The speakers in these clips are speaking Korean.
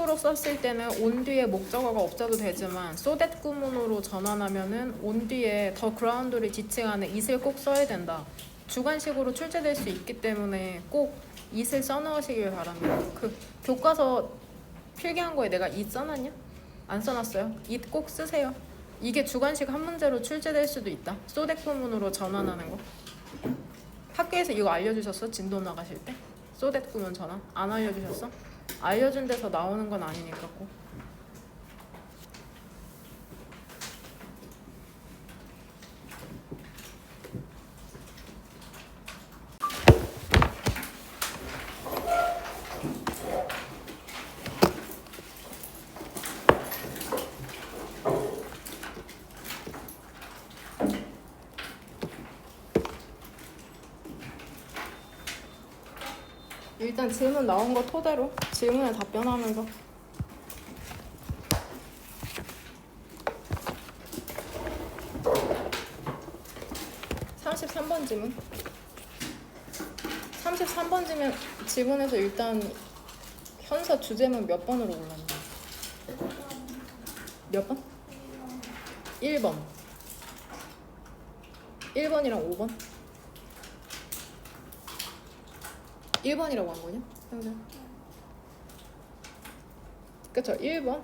if로 썼을 때는 on 뒤에 목적어가 없어도 되지만 so that 구문으로 전환하면은 on 뒤에 더 그라운드를 지칭하는 it을 꼭 써야 된다. 주관식으로 출제될 수 있기 때문에 꼭 it을 써넣으시길 바랍니다. 그 교과서 필기한 거에 내가 it 써놨냐? 안 써놨어요. it 꼭 쓰세요. 이게 주관식 한 문제로 출제될 수도 있다. so that 구문으로 전환하는 거. 학교에서 이거 알려주셨어? 진도 나가실 때? so that 구문 전환? 안 알려주셨어? 알려준 데서 나오는 건 아니니까 꼭. 일단 질문 나온 거 토대로 질문에 답변하면서 33번 질문 33번 질문에서 일단 현서 주제문 몇 번으로 올랐나? 몇 번? 1번 1번이랑 5번? 1번이라고 한 거냐? 현서 그쵸 1번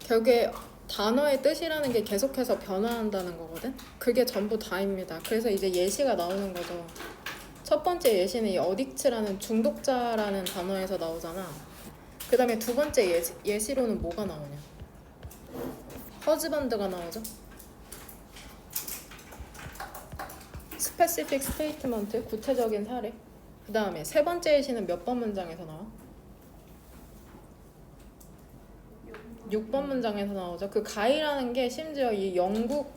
결국에 단어의 뜻이라는 게 계속해서 변화한다는 거거든? 그게 전부 다입니다. 그래서 이제 예시가 나오는 거죠. 첫 번째 예시는 이 어딕츠라는 중독자라는 단어에서 나오잖아. 그 다음에 두 번째 예시로는 뭐가 나오냐? 허즈번드가 나오죠. 스페시픽 스테이트먼트, 구체적인 사례. 그 다음에 세 번째 예시는 몇 번 문장에서 나와? 6번 문장에서 나오죠. 그 가이라는 게 심지어 이 영국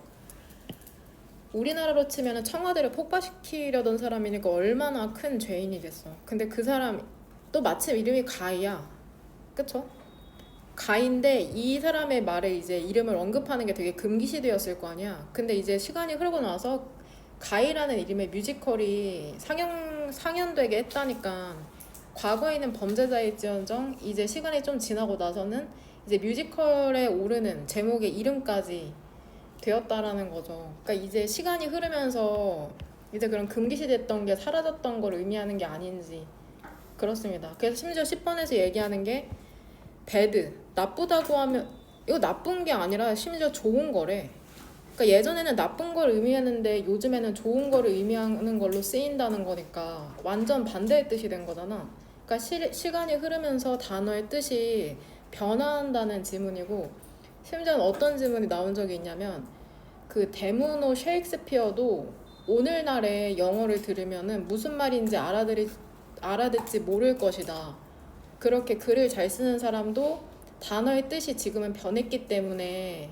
우리나라로 치면 청와대를 폭파시키려던 사람이니까 얼마나 큰 죄인이겠어. 근데 그 사람 또 마침 이름이 가이야. 그쵸? 가인데 이 사람의 말에 이제 이름을 언급하는 게 되게 금기시되었을 거 아니야. 근데 이제 시간이 흐르고 나서 가이라는 이름의 뮤지컬이 상연되게 했다니까 과거에는 범죄자일지언정 이제 시간이 좀 지나고 나서는 이제 뮤지컬에 오르는 제목의 이름까지 되었다라는 거죠. 그러니까 이제 시간이 흐르면서 이제 그런 금기시됐던 게 사라졌던 걸 의미하는 게 아닌지 그렇습니다. 그래서 심지어 10번에서 얘기하는 게 bad, 나쁘다고 하면 이거 나쁜 게 아니라 심지어 좋은 거래. 그러니까 예전에는 나쁜 걸 의미했는데 요즘에는 좋은 거를 의미하는 걸로 쓰인다는 거니까 완전 반대의 뜻이 된 거잖아. 그러니까 시간이 흐르면서 단어의 뜻이 변화한다는 지문이고 심지어는 어떤 지문이 나온 적이 있냐면 그 데모노 셰익스피어도 오늘날의 영어를 들으면은 무슨 말인지 알아듣지 모를 것이다. 그렇게 글을 잘 쓰는 사람도 단어의 뜻이 지금은 변했기 때문에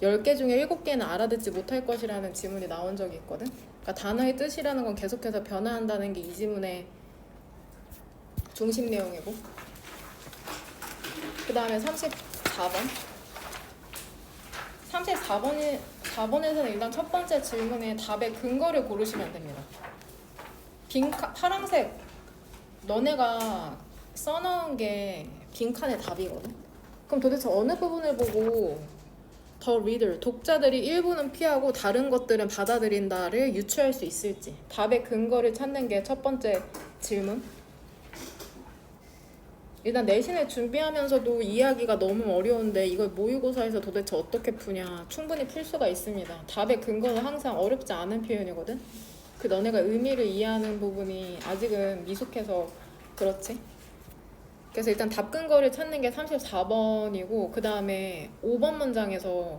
10개 중에 7개는 알아듣지 못할 것이라는 지문이 나온 적이 있거든. 그러니까 단어의 뜻이라는 건 계속해서 변화한다는 게 이 지문의 중심 내용이고 그 다음에 34번에서는 일단 첫 번째 질문에 답의 근거를 고르시면 됩니다. 파란색 너네가 써놓은 게 빈칸의 답이거든. 그럼 도대체 어느 부분을 보고 The reader, 독자들이 일부는 피하고 다른 것들은 받아들인다를 유추할 수 있을지 답의 근거를 찾는 게 첫 번째 질문. 일단 내신을 준비하면서도 이해하기가 너무 어려운데 이걸 모의고사에서 도대체 어떻게 푸냐 충분히 풀 수가 있습니다. 답의 근거는 항상 어렵지 않은 표현이거든. 그 너네가 의미를 이해하는 부분이 아직은 미숙해서 그렇지. 그래서 일단 답 근거를 찾는 게 34번이고 그 다음에 5번 문장에서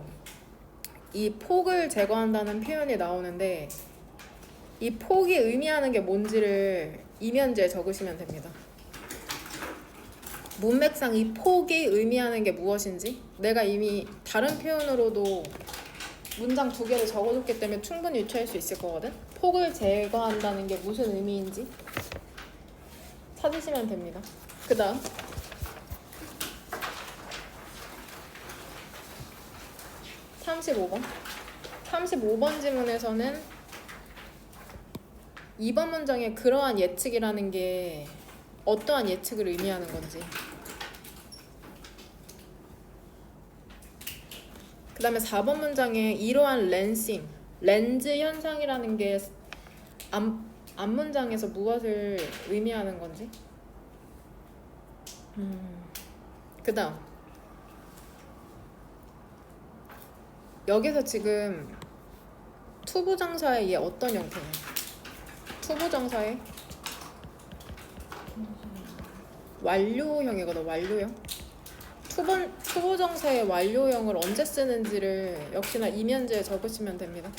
이 폭을 제거한다는 표현이 나오는데 이 폭이 의미하는 게 뭔지를 이면지에 적으시면 됩니다. 문맥상 이 폭이 의미하는 게 무엇인지 내가 이미 다른 표현으로도 문장 2개를 적어줬기 때문에 충분히 유추할 수 있을 거거든. 폭을 제거한다는 게 무슨 의미인지 찾으시면 됩니다. 그 다음 35번 지문에서는 2번 문장에 그러한 예측이라는 게 어떠한 예측을 의미하는 건지. 그 다음에 4번 문장에 이러한 렌즈 현상이라는 게 앞문장에서 무엇을 의미하는 건지. 그 다음 여기서 지금 투부정사의 얘 어떤 형태냐. 투부정사의 완료형이거든. 완료형. 투부정사의 완료형을 언제 쓰는지를 역시나 이면지에 적으시면 됩니다.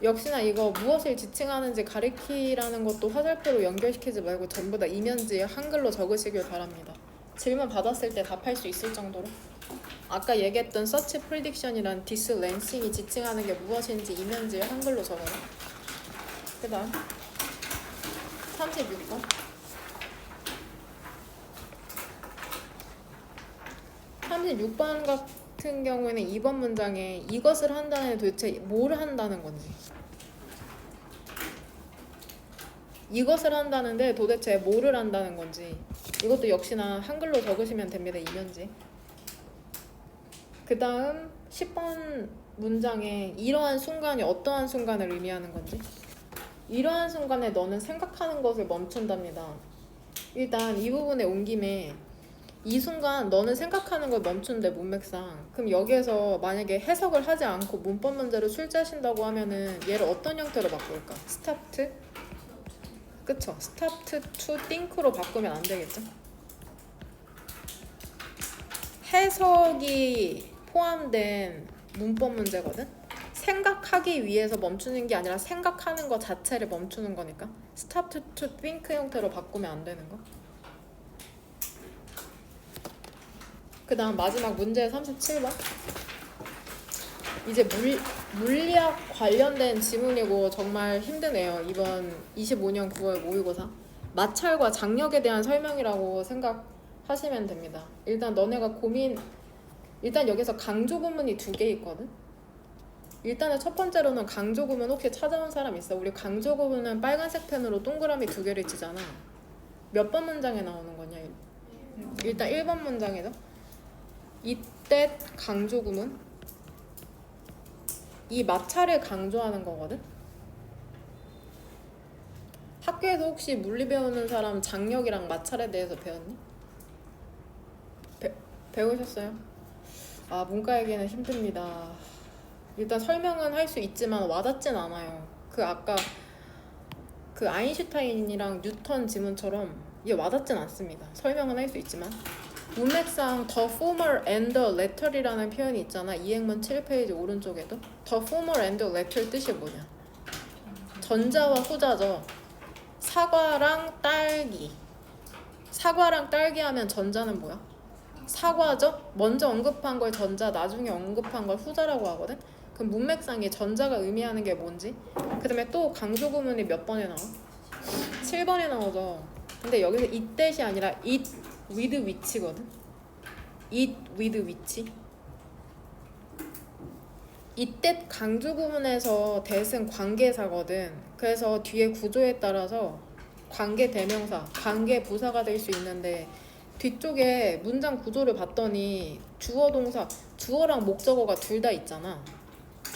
역시나 이거 무엇을 지칭하는지 가리키라는 것도 화살표로 연결시키지 말고 전부 다 이면지에 한글로 적으시길 바랍니다. 질문 받았을 때 답할 수 있을 정도로. 아까 얘기했던 search prediction이란 디스랜싱이 지칭하는 게 무엇인지 이면지에 한글로 적어라. 그 다음 36번 36번 같은 경우에는 2번 문장에 이것을 한다는 게 도대체 뭘 한다는 건지. 이것을 한다는데 도대체 뭐를 한다는 건지. 이것도 역시나 한글로 적으시면 됩니다. 이면지. 그 다음 10번 문장에 이러한 순간이 어떠한 순간을 의미하는 건지. 이러한 순간에 너는 생각하는 것을 멈춘답니다. 일단 이 부분에 온 김에 이 순간 너는 생각하는 걸 멈춘대 문맥상. 그럼 여기에서 만약에 해석을 하지 않고 문법 문제를 출제하신다고 하면은 얘를 어떤 형태로 바꿀까? 스타트? 그쵸? 스타트 to think로 바꾸면 안 되겠죠? 해석이 포함된 문법 문제거든? 생각하기 위해서 멈추는 게 아니라 생각하는 것 자체를 멈추는 거니까 start to think 형태로 바꾸면 안 되는 거. 그 다음 마지막 문제 37번. 이제 물리학 관련된 지문이고 정말 힘드네요. 이번 25년 9월 모의고사. 마찰과 장력에 대한 설명이라고 생각하시면 됩니다. 일단 너네가 일단 여기서 강조 구문이 2개 있거든. 일단은 첫 번째로는 강조 구문 혹시 찾아온 사람 있어? 우리 강조 구문은 빨간색 펜으로 동그라미 2개를 치잖아. 몇 번 문장에 나오는 거냐? 일단 1번 문장이죠. 이때 강조 구문, 이 마찰을 강조하는 거거든. 학교에서 혹시 물리 배우는 사람 장력이랑 마찰에 대해서 배웠니? 배우셨어요? 아, 문과에게는 힘듭니다. 일단 설명은 할 수 있지만 와닿진 않아요. 아까 아인슈타인이랑 뉴턴 지문처럼 이게 와닿진 않습니다. 설명은 할 수 있지만 문맥상 the former and the latter이라는 표현이 있잖아. 이행문 7페이지 오른쪽에도. the former and the latter 뜻이 뭐냐? 전자와 후자죠. 사과랑 딸기. 사과랑 딸기 하면 전자는 뭐야? 사과죠? 먼저 언급한 걸 전자, 나중에 언급한 걸 후자라고 하거든? 그럼 문맥상에 전자가 의미하는 게 뭔지? 그 다음에 또 강조 구문이 몇 번에 나와? 7번에 나오죠. 근데 여기서 itthat이 아니라 it with which거든? it with which? 이때 강조 구문에서 that은 관계사거든. 그래서 뒤에 구조에 따라서 관계 대명사, 관계 부사가 될 수 있는데 뒤쪽에 문장 구조를 봤더니 주어 동사, 주어랑 목적어가 둘 다 있잖아.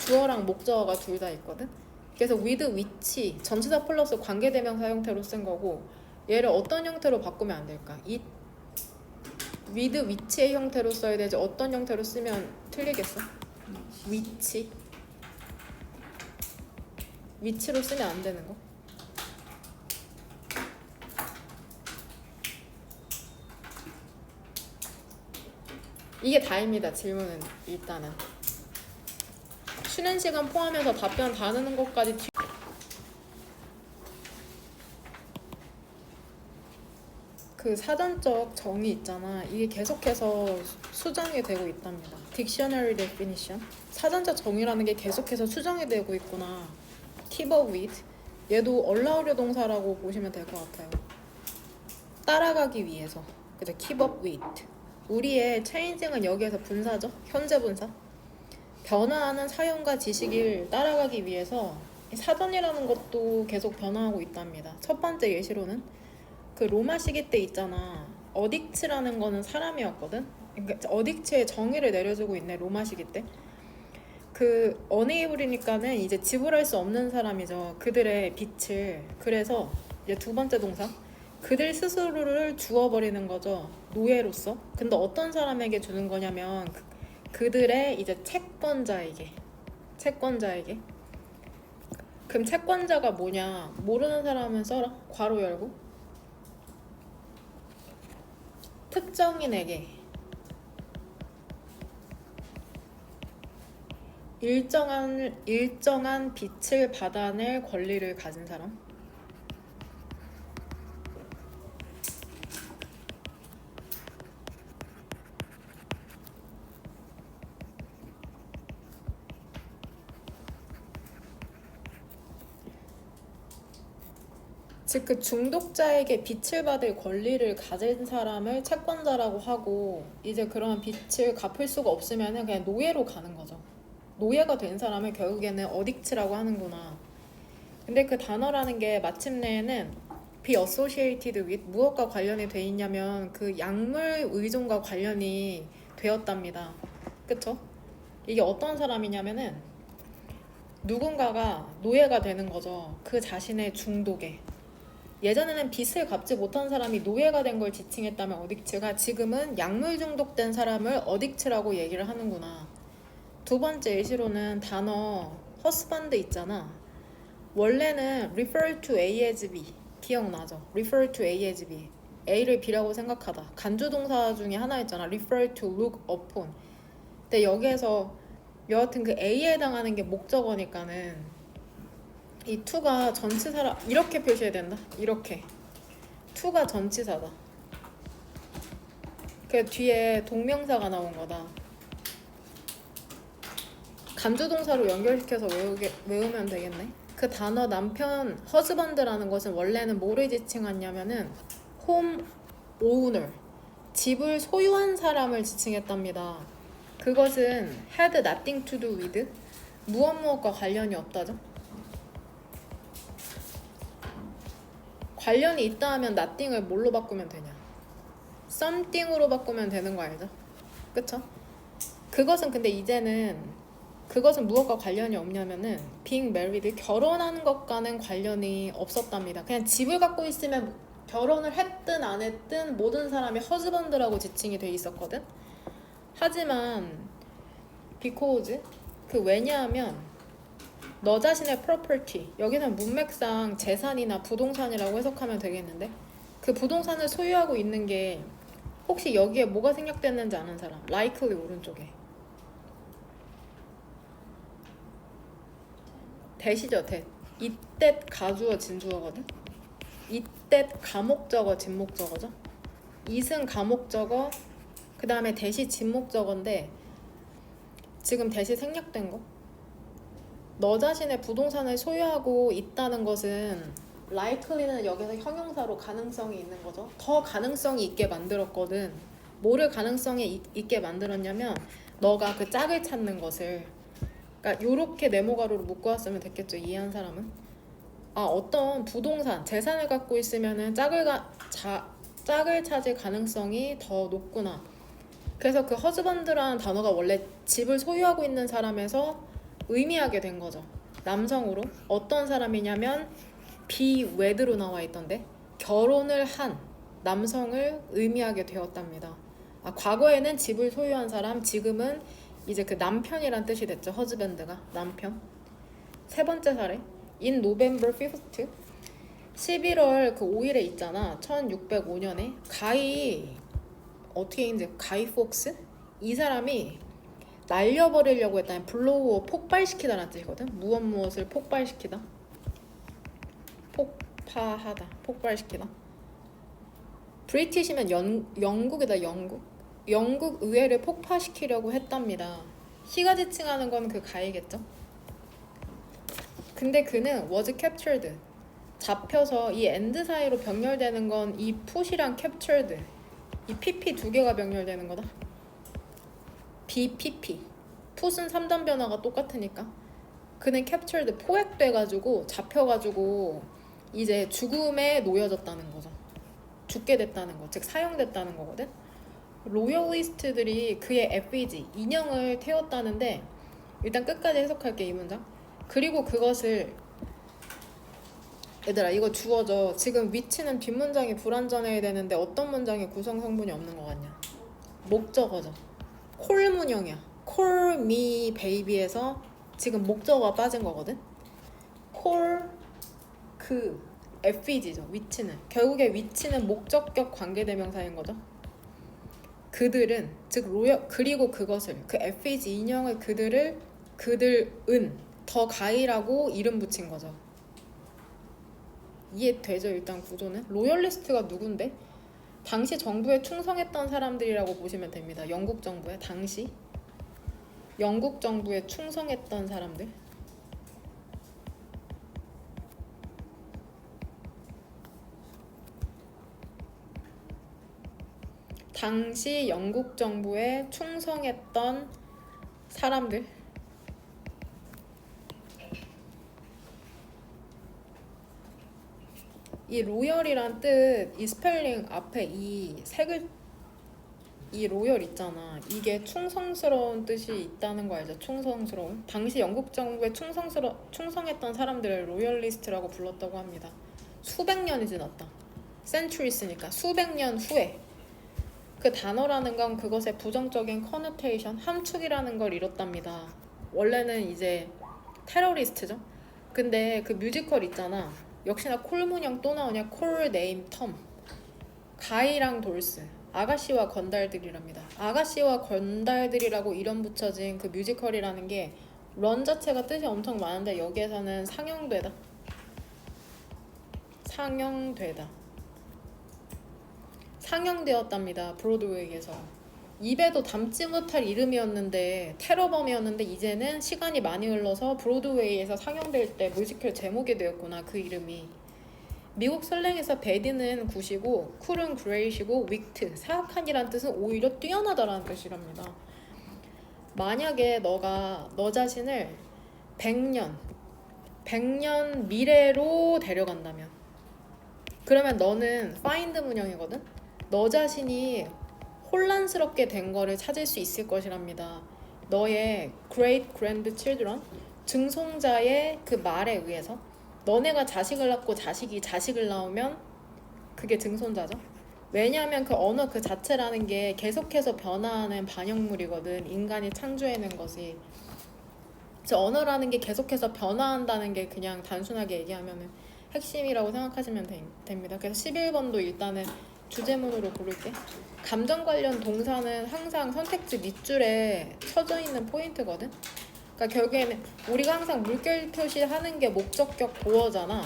주어랑 목적어가 둘 다 있거든. 그래서 with which 전치사 플러스 관계 대명사 형태로 쓴 거고 얘를 어떤 형태로 바꾸면 안 될까? it with which의 형태로 써야 되지 어떤 형태로 쓰면 틀리겠어? which로 쓰면 안 되는 거. 이게 다입니다. 질문은 일단은 쉬는 시간 포함해서 답변 다 넣는 것까지 그 사전적 정의 있잖아. 이게 계속해서 수정이 되고 있답니다. Dictionary definition. 사전적 정의라는 게 계속해서 수정이 되고 있구나. Keep up with. 얘도 얼라우려 동사라고 보시면 될 것 같아요. 따라가기 위해서. 그죠? Keep up with. 우리의 changing은 여기에서 분사죠. 현재 분사. 변화하는 사용과 지식을 따라가기 위해서 사전이라는 것도 계속 변화하고 있답니다. 첫 번째 예시로는 그 로마 시기 때 있잖아. 어딕츠라는 거는 사람이었거든. 그러니까 어딕츠의 정의를 내려주고 있네 로마 시기 때. 그 어네이블이니까는 이제 지불할 수 없는 사람이죠. 그들의 빚을. 그래서 이제 두 번째 동사. 그들 스스로를 주어버리는 거죠. 노예로서. 근데 어떤 사람에게 주는 거냐면 그들의 이제 채권자에게. 채권자에게. 그럼 채권자가 뭐냐? 모르는 사람은 써라. 괄호 열고. 특정인에게 일정한 빚을 받아낼 권리를 가진 사람. 즉 그 중독자에게 빚을 받을 권리를 가진 사람을 채권자라고 하고, 이제 그런 빚을 갚을 수가 없으면 그냥 노예로 가는 거죠. 노예가 된 사람을 결국에는 어딕츠라고 하는구나. 근데 그 단어라는 게 마침내에는 be associated with 무엇과 관련이 돼 있냐면 그 약물 의존과 관련이 되었답니다. 그쵸? 이게 어떤 사람이냐면은 누군가가 노예가 되는 거죠. 그 자신의 중독에. 예전에는 빚을 갚지 못한 사람이 노예가 된 걸 지칭했다면 어딕츠가, 지금은 약물 중독된 사람을 어딕츠라고 얘기를 하는구나. 두 번째 예시로는 단어 husband 있잖아. 원래는 refer to A as B 기억나죠? refer to A as B, A를 B라고 생각하다. 간주동사 중에 하나였잖아. refer to, look upon. 근데 여기에서 여하튼 그 A에 해당하는 게 목적어니까는 이 to가 전치사라 이렇게 표시해야 된다. 이렇게 to가 전치사다. 그 뒤에 동명사가 나온 거다. 간주동사로 연결시켜서 외우면 되겠네. 그 단어 남편 husband라는 것은 원래는 뭐를 지칭하냐면은 home owner, 집을 소유한 사람을 지칭했답니다. 그것은 had nothing to do with 무엇과 관련이 없다죠. 관련이 있다 하면 nothing을 뭘로 바꾸면 되냐? something으로 바꾸면 되는 거 알죠? 그쵸? 그것은 근데 이제는 그것은 무엇과 관련이 없냐면은 being married, 결혼하는 것과는 관련이 없었답니다. 그냥 집을 갖고 있으면 결혼을 했든 안 했든 모든 사람이 husband라고 지칭이 돼 있었거든. 하지만 because 그 왜냐하면 너 자신의 property, 여기는 문맥상 재산이나 부동산이라고 해석하면 되겠는데, 그 부동산을 소유하고 있는 게 혹시 여기에 뭐가 생략됐는지 아는 사람? likely 오른쪽에 대시죠. 대. 이때 가주어 진주어거든. 이때 가목적어 진목적어죠. 이승 가목적어, 그 다음에 대시 진목적어인데 지금 대시 생략된 거. 너 자신의 부동산을 소유하고 있다는 것은 likely는 여기서 형용사로 가능성이 있는 거죠. 더 가능성이 있게 만들었거든. 뭐를 가능성이 있게 만들었냐면 너가 그 짝을 찾는 것을. 그러니까 요렇게 네모가루로 묶어왔으면 됐겠죠. 이해한 사람은? 아, 어떤 부동산, 재산을 갖고 있으면은 짝을 찾을 가능성이 더 높구나. 그래서 그 husband라는 단어가 원래 집을 소유하고 있는 사람에서 의미하게 된 거죠. 남성으로. 어떤 사람이냐면 be wed로 나와 있던데 결혼을 한 남성을 의미하게 되었답니다. 아, 과거에는 집을 소유한 사람, 지금은 이제 그 남편이란 뜻이 됐죠. husband가 남편. 세 번째 사례. In November 5th 11월 그 5일에 있잖아. 1605년에 어떻게 이제 가이 폭스? 이 사람이 날려버리려고 했다는 블로우 폭발시키다라는 뜻이거든. 무엇을 폭발시키다. 폭파하다. 폭발시키다. 브리티시면 영국이다. 영국 의회를 폭파시키려고 했답니다. 시가 지칭하는 건 그 가이겠죠. 근데 그는 was captured, 잡혀서 이 and 사이로 병렬되는 건 이 put이랑 captured, 이 pp 두 개가 병렬되는 거다. BPP, put은 3단 변화가 똑같으니까. 그는 captured, 포획돼가지고 잡혀가지고 이제 죽음에 놓여졌다는 거죠. 죽게 됐다는 거, 즉 사형됐다는 거거든. 로열리스트들이 그의 effigy, 인형을 태웠다는데 일단 끝까지 해석할게 이 문장. 그리고 그것을 얘들아 이거 주어져. 지금 위치는 뒷문장이 불완전해야 되는데 어떤 문장에 구성 성분이 없는 것 같냐? 목적어죠. 콜 문형이야. call me baby에서 지금 목적어가 빠진 거거든. call 그 effigy죠. 위치는 결국에 위치는 목적격 관계대명사인 거죠. 그들은 즉 로열 그리고 그것을 그 effigy 인형을 그들은 더 가이라고 이름 붙인 거죠. 이해되죠? 일단 구조는 로열리스트가 누군데? 당시 정부에 충성했던 사람들이라고 보시면 됩니다. 영국 정부에 당시 영국 정부에 충성했던 사람들. 당시 영국 정부에 충성했던 사람들. 이 로열이란 뜻, 이 스펠링 앞에 이 로열 있잖아. 이게 충성스러운 뜻이 있다는 거 알죠? 충성스러운. 당시 영국 정부에 충성했던 사람들을 로열리스트라고 불렀다고 합니다. 수백 년이 지났다. centuries니까 수백 년 후에. 그 단어라는 건 그것의 부정적인 커노테이션, 함축이라는 걸 이뤘답니다. 원래는 이제 테러리스트죠. 근데 그 뮤지컬 있잖아. 역시나 콜 문형 또 나오냐? 콜 네임 텀. 가이랑 돌스. 아가씨와 건달들이랍니다. 아가씨와 건달들이라고 이름 붙여진 그 뮤지컬이라는 게 런 자체가 뜻이 엄청 많은데 여기에서는 상영되었답니다. 브로드웨이에서. 입에도 담지 못할 이름이었는데 테러범이었는데 이제는 시간이 많이 흘러서 브로드웨이에서 상영될 때 뮤지컬 제목이 되었구나. 그 이름이. 미국 슬랭에서 배드는 굿이고 쿨은 그레이시고 윅트, 사악한이란 뜻은 오히려 뛰어나다라는 뜻이랍니다. 만약에 너 자신을 100년 미래로 데려간다면 그러면 너는 find 문형이거든? 너 자신이 혼란스럽게 된 거를 찾을 수 있을 것이랍니다. 너의 great grandchildren, 증손자의 그 말에 의해서 너네가 자식을 낳고 자식이 자식을 낳으면 그게 증손자죠. 왜냐하면 그 언어 그 자체라는 게 계속해서 변화하는 반영물이거든. 인간이 창조해낸 것이. 그래서 언어라는 게 계속해서 변화한다는 게 그냥 단순하게 얘기하면 핵심이라고 생각하시면 됩니다. 그래서 11번도 일단은 주제문으로 고를게. 감정 관련 동사는 항상 선택지 밑줄에 쳐져 있는 포인트거든. 그러니까 결국에는 우리가 항상 물결 표시하는 게 목적격 보어잖아.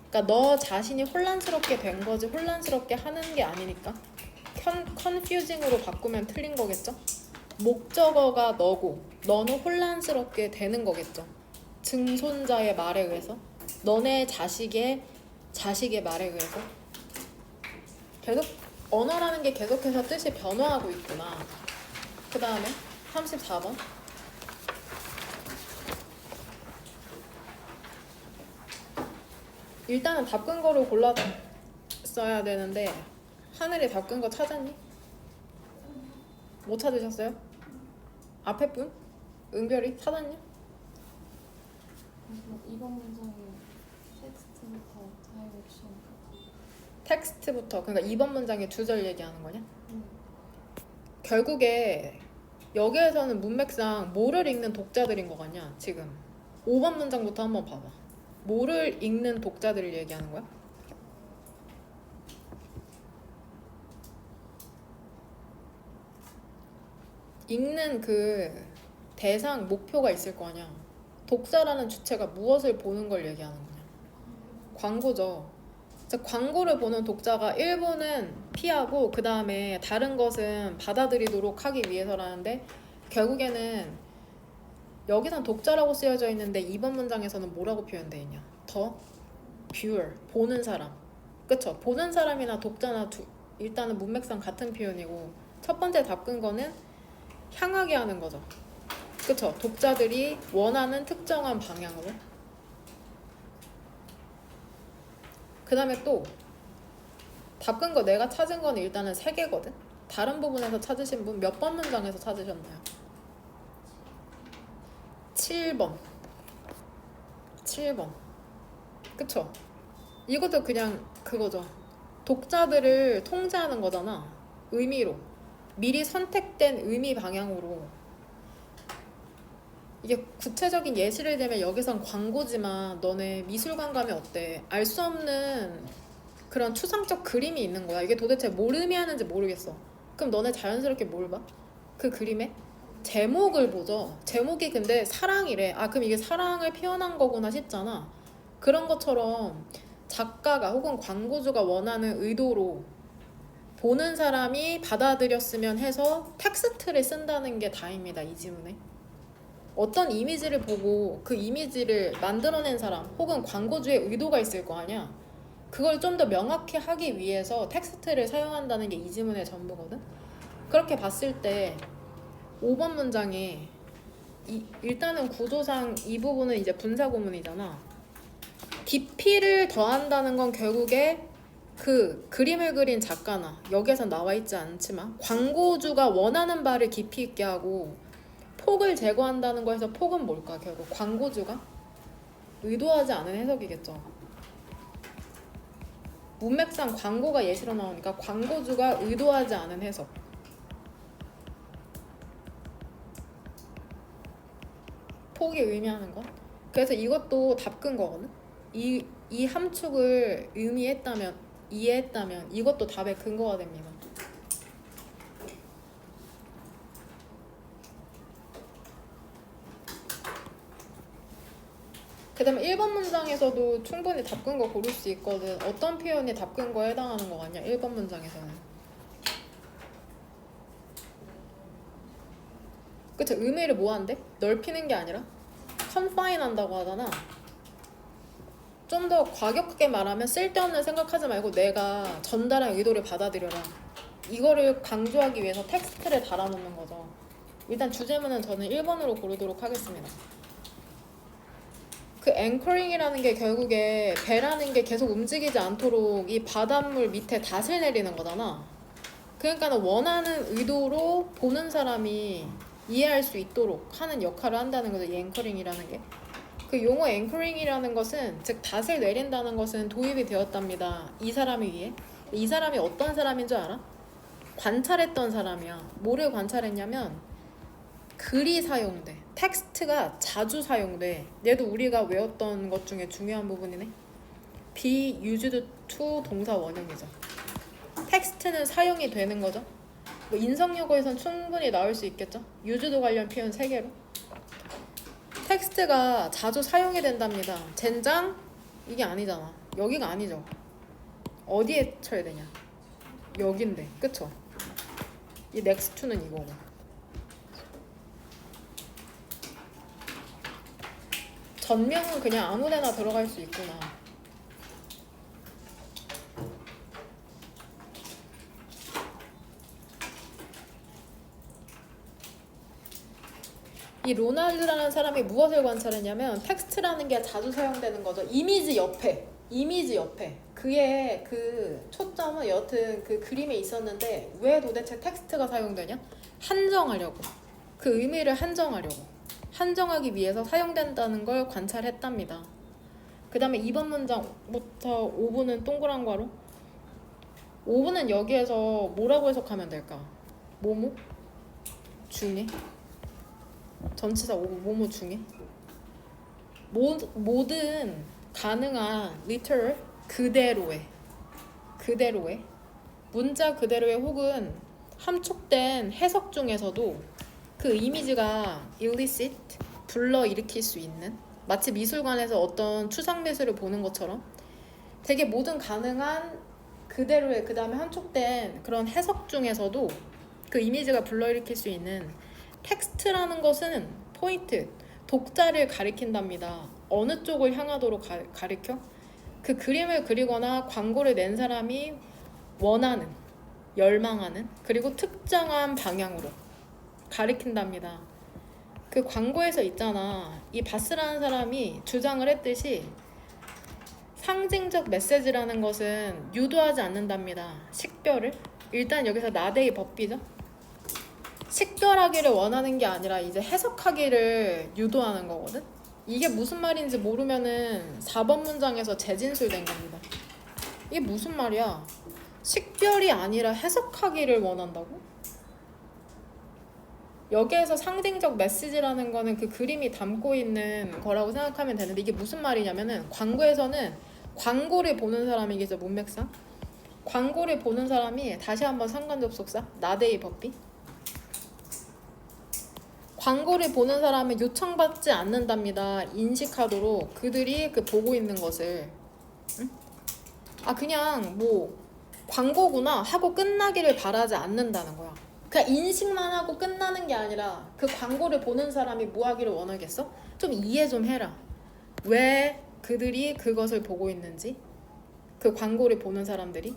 그러니까 너 자신이 혼란스럽게 된 거지 혼란스럽게 하는 게 아니니까. confusing으로 바꾸면 틀린 거겠죠? 목적어가 너고 너는 혼란스럽게 되는 거겠죠. 증손자의 말에 의해서 너네 자식의 말에 의해서. 계속 언어라는 게 계속해서 뜻이 변화하고 있구나. 그 다음에 34번. 일단은 답근 거를 골라 써야 되는데 하늘이 답근 거 찾았니? 못 찾으셨어요? 앞에 분? 은별이 찾았냐? 이번 문장에 텍스트부터 다이렉션. 텍스트부터. 그러니까 이번 문장의 주절 얘기하는 거냐? 결국에 여기에서는 문맥상 뭐를 읽는 독자들인 거 같냐? 지금 5번 문장부터 한번 봐봐. 뭐를 읽는 독자들을 얘기하는 거야? 읽는 그 대상, 목표가 있을 거 아니야. 독자라는 주체가 무엇을 보는 걸 얘기하는 거냐? 광고죠. 광고를 보는 독자가 일부는 피하고 그 다음에 다른 것은 받아들이도록 하기 위해서라는데 결국에는 여기선 독자라고 쓰여져 있는데 2번 문장에서는 뭐라고 표현되어 있냐? 더 viewer, 보는 사람. 그쵸? 보는 사람이나 독자나 일단은 문맥상 같은 표현이고 첫 번째 답근거는 향하게 하는 거죠. 그쵸? 독자들이 원하는 특정한 방향으로. 그 다음에 또 답근 거 내가 찾은 건 일단은 3개거든. 다른 부분에서 찾으신 분 몇 번 문장에서 찾으셨나요? 7번. 7번. 그쵸? 이것도 그냥 그거죠. 독자들을 통제하는 거잖아. 의미로. 미리 선택된 의미 방향으로. 이게 구체적인 예시를 들면 여기선 광고지만 너네 미술관 가면 어때? 알 수 없는 그런 추상적 그림이 있는 거야. 이게 도대체 뭘 의미하는지 모르겠어. 그럼 너네 자연스럽게 뭘 봐? 그 그림에? 제목을 보죠. 제목이 근데 사랑이래. 아, 그럼 이게 사랑을 표현한 거구나 싶잖아. 그런 것처럼 작가가 혹은 광고주가 원하는 의도로 보는 사람이 받아들였으면 해서 텍스트를 쓴다는 게 다입니다. 이 지문에. 어떤 이미지를 보고 그 이미지를 만들어낸 사람 혹은 광고주의 의도가 있을 거 아니야. 그걸 좀 더 명확히 하기 위해서 텍스트를 사용한다는 게 이 지문의 전부거든. 그렇게 봤을 때 5번 문장에 일단은 구조상 이 부분은 이제 분사구문이잖아. 깊이를 더한다는 건 결국에 그 그림을 그린 작가나 여기에서 나와 있지 않지만 광고주가 원하는 바를 깊이 있게 하고 폭을 제거한다는 거에서 폭은 뭘까? 결국 광고주가 의도하지 않은 해석이겠죠. 문맥상 광고가 예시로 나오니까 광고주가 의도하지 않은 해석. 폭이 의미하는 것. 그래서 이것도 답근 거거든. 이 함축을 의미했다면, 이해했다면 이것도 답의 근거가 됩니다. 그 다음에 1번 문장에서도 충분히 답근거 고를 수 있거든. 어떤 표현이 답근거에 해당하는 거 같냐? 1번 문장에서는. 그쵸? 의미를 뭐 한대? 넓히는 게 아니라 confine 한다고 하잖아. 좀 더 과격하게 말하면 쓸데없는 생각하지 말고 내가 전달한 의도를 받아들여라. 이거를 강조하기 위해서 텍스트를 달아놓는 거죠. 일단 주제문은 저는 1번으로 고르도록 하겠습니다. 그 앵커링이라는 게 결국에 배라는 게 계속 움직이지 않도록 이 바닷물 밑에 닷을 내리는 거잖아. 그러니까 원하는 의도로 보는 사람이 이해할 수 있도록 하는 역할을 한다는 거죠. 이 앵커링이라는 게. 그 용어 앵커링이라는 것은 즉 닷을 내린다는 것은 도입이 되었답니다. 이 사람을 위해. 이 사람이 어떤 사람인 줄 알아? 관찰했던 사람이야. 뭐를 관찰했냐면 글이 사용돼. 텍스트가 자주 사용돼. 얘도 우리가 외웠던 것 중에 중요한 부분이네. be used to 동사 원형이죠. 텍스트는 사용이 되는 거죠. 뭐 인성여고에선 충분히 나올 수 있겠죠. used 관련 표현 3개로. 텍스트가 자주 사용이 된답니다. 젠장? 이게 아니잖아. 여기가 아니죠. 어디에 쳐야 되냐? 여긴데. 그쵸? 이 next to는 이거고. 전명은 그냥 아무데나 들어갈 수 있구나. 이 로날드라는 사람이 무엇을 관찰했냐면 텍스트라는 게 자주 사용되는 거죠. 이미지 옆에 그의 그 초점은 여튼 그 그림에 있었는데 왜 도대체 텍스트가 사용되냐? 한정하려고. 그 의미를 한정하기 위해서 사용된다는 걸 관찰했답니다. 그 다음에 2번 문장부터 5분은 동그란 괄호. 5분은 여기에서 뭐라고 해석하면 될까? 뭐뭐? 중에? 전치사 5분 뭐뭐 중에? 모든 가능한 literal 그대로의 문자 그대로의 혹은 함축된 해석 중에서도 그 이미지가 illicit 불러일으킬 수 있는 마치 미술관에서 어떤 추상 미술을 보는 것처럼 되게 모든 가능한 그대로의 그 다음에 함축된 그런 해석 중에서도 그 이미지가 불러일으킬 수 있는 텍스트라는 것은 포인트 독자를 가리킨답니다. 어느 쪽을 향하도록 가리켜? 그 그림을 그리거나 광고를 낸 사람이 원하는, 열망하는 그리고 특정한 방향으로 가리킨답니다. 그 광고에서 있잖아. 이 바스라는 사람이 주장을 했듯이 상징적 메시지라는 것은 유도하지 않는답니다. 식별을. 일단 여기서 나데이 법비죠. 식별하기를 원하는 게 아니라 이제 해석하기를 유도하는 거거든. 이게 무슨 말인지 모르면은 4번 문장에서 재진술된 겁니다. 이게 무슨 말이야? 식별이 아니라 해석하기를 원한다고? 여기에서 상징적 메시지라는 거는 그 그림이 담고 있는 거라고 생각하면 되는데, 이게 무슨 말이냐면은 광고에서는 광고를 보는 사람이겠죠, 문맥상. 광고를 보는 사람이, 다시 한번 상관접속사 나데이 법비, 광고를 보는 사람은 요청받지 않는답니다. 인식하도록 그들이 그 보고 있는 것을. 응? 아 그냥 뭐 광고구나 하고 끝나기를 바라지 않는다는 거야. 그냥 인식만 하고 끝나는 게 아니라 그 광고를 보는 사람이 뭐 하기를 원하겠어? 좀 이해 좀 해라. 왜 그들이 그것을 보고 있는지. 그 광고를 보는 사람들이.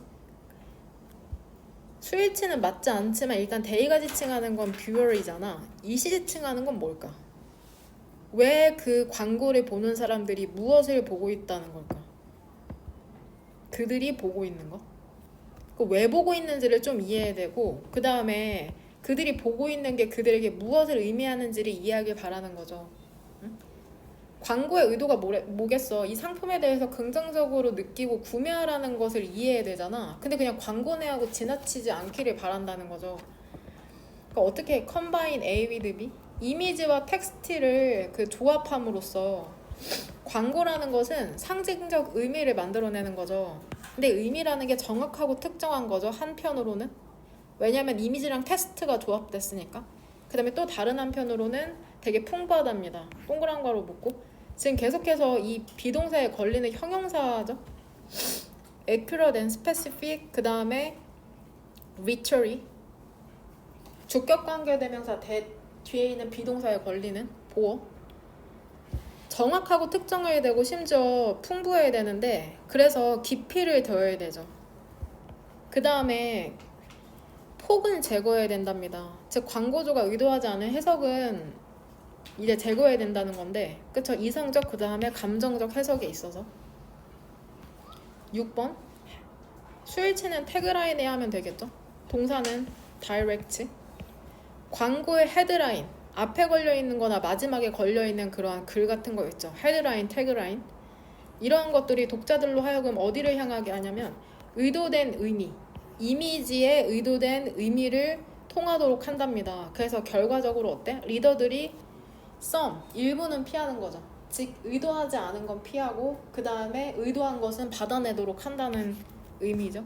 수일치는 맞지 않지만 일단 대의가 지칭하는 건 뷰어이잖아. 이시 지칭하는 건 뭘까? 왜 그 광고를 보는 사람들이 무엇을 보고 있다는 걸까? 그들이 보고 있는 거? 왜 보고 있는지를 좀 이해해야 되고, 그 다음에 그들이 보고 있는 게 그들에게 무엇을 의미하는지를 이해하길 바라는 거죠. 응? 광고의 의도가 뭐겠어? 이 상품에 대해서 긍정적으로 느끼고 구매하라는 것을 이해해야 되잖아. 근데 그냥 광고 내하고 지나치지 않기를 바란다는 거죠. 그러니까 어떻게 combine A with B? 이미지와 텍스트를 그 조합함으로써 광고라는 것은 상징적 의미를 만들어내는 거죠. 근데 의미라는 게 정확하고 특정한 거죠, 한편으로는. 왜냐면 이미지랑 텍스트가 조합됐으니까. 그 다음에 또 다른 한편으로는 되게 풍부하답니다. 동그란 괄호 묶고. 지금 계속해서 이 비동사에 걸리는 형용사죠. accurate and specific, 그 다음에 literary, 주격관계대명사 뒤에 있는 비동사에 걸리는 보어. 정확하고 특정해야 되고 심지어 풍부해야 되는데, 그래서 깊이를 더해야 되죠. 그 다음에 폭은 제거해야 된답니다. 즉 광고주가 의도하지 않은 해석은 이제 제거해야 된다는 건데, 그쵸? 이성적 그 다음에 감정적 해석에 있어서. 6번 수일치는 태그라인에 하면 되겠죠. 동사는 direct. 광고의 헤드라인, 앞에 걸려있는 거나 마지막에 걸려있는 그러한 글 같은 거 있죠. 헤드라인, 태그라인. 이러한 것들이 독자들로 하여금 어디를 향하게 하냐면 의도된 의미, 이미지에 의도된 의미를 통하도록 한답니다. 그래서 결과적으로 어때? 리더들이 some, 일부는 피하는 거죠. 즉 의도하지 않은 건 피하고 그 다음에 의도한 것은 받아내도록 한다는 의미죠.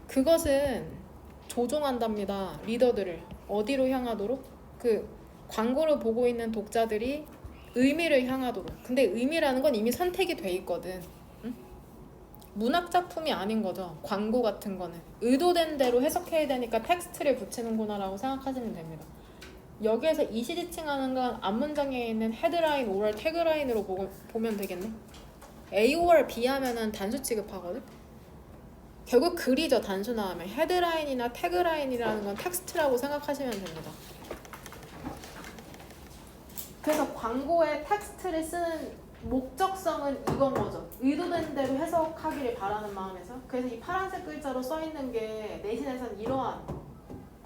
그것은 조종한답니다. 리더들을 어디로 향하도록? 그 광고를 보고 있는 독자들이 의미를 향하도록. 근데 의미라는 건 이미 선택이 돼 있거든. 응? 문학 작품이 아닌 거죠. 광고 같은 거는 의도된 대로 해석해야 되니까 텍스트를 붙이는구나 라고 생각하시면 됩니다. 여기에서 이시 지칭하는 건 앞문장에 있는 헤드라인, 오럴, 태그라인으로 보면 되겠네. A, or B 하면은 단수 취급하거든. 결국 글이죠. 단순화하면 헤드라인이나 태그라인이라는 건 텍스트라고 생각하시면 됩니다. 그래서 광고에 텍스트를 쓰는 목적성은 이건 거죠. 의도된 대로 해석하기를 바라는 마음에서. 그래서 이 파란색 글자로 써있는 게 내신에서는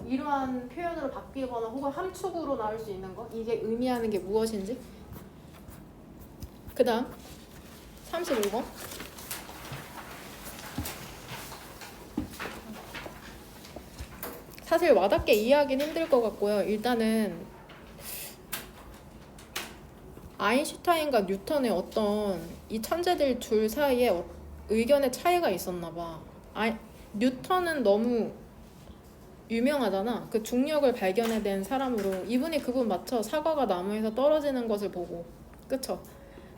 이러한 표현으로 바뀌거나 혹은 함축으로 나올 수 있는 거, 이게 의미하는 게 무엇인지. 그 다음 35번 사실 와닿게 이해하기는 힘들 것 같고요. 일단은 아인슈타인과 뉴턴의 어떤 이 천재들 둘 사이에 의견의 차이가 있었나 봐. 뉴턴은 너무 유명하잖아. 그 중력을 발견해낸 사람으로. 이분이 그분 맞죠? 사과가 나무에서 떨어지는 것을 보고. 그쵸?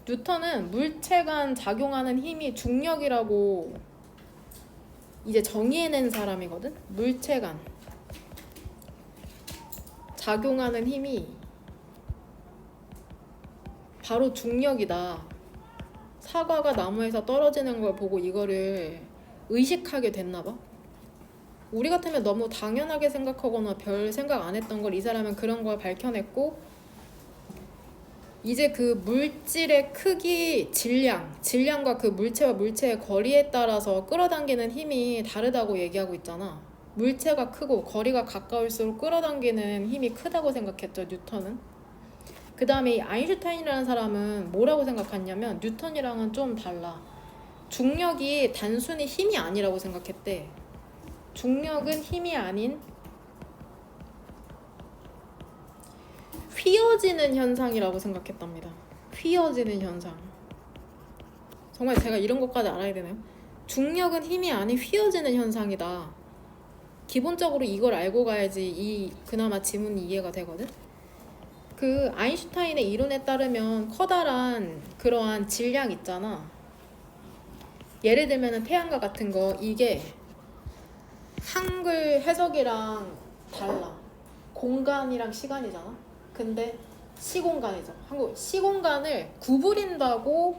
뉴턴은 물체 간 작용하는 힘이 중력이라고 이제 정의해낸 사람이거든? 물체 간 작용하는 힘이 바로 중력이다. 사과가 나무에서 떨어지는 걸 보고 이거를 의식하게 됐나 봐. 우리 같으면 너무 당연하게 생각하거나 별 생각 안 했던 걸 이 사람은 그런 걸 밝혀냈고, 이제 그 물질의 크기, 질량과 그 물체와 물체의 거리에 따라서 끌어당기는 힘이 다르다고 얘기하고 있잖아. 물체가 크고 거리가 가까울수록 끌어당기는 힘이 크다고 생각했죠, 뉴턴은. 그 다음에 이 아인슈타인이라는 사람은 뭐라고 생각했냐면 뉴턴이랑은 좀 달라. 중력이 단순히 힘이 아니라고 생각했대. 중력은 힘이 아닌 휘어지는 현상이라고 생각했답니다. 휘어지는 현상. 정말 제가 이런 것까지 알아야 되나요? 중력은 힘이 아닌 휘어지는 현상이다. 기본적으로 이걸 알고 가야지 그나마 지문이 이해가 되거든. 그 아인슈타인의 이론에 따르면 커다란 그러한 질량 있잖아. 예를 들면 태양과 같은 거, 이게 한글 해석이랑 달라. 공간이랑 시간이잖아. 근데 시공간이죠. 한국 시공간을 구부린다고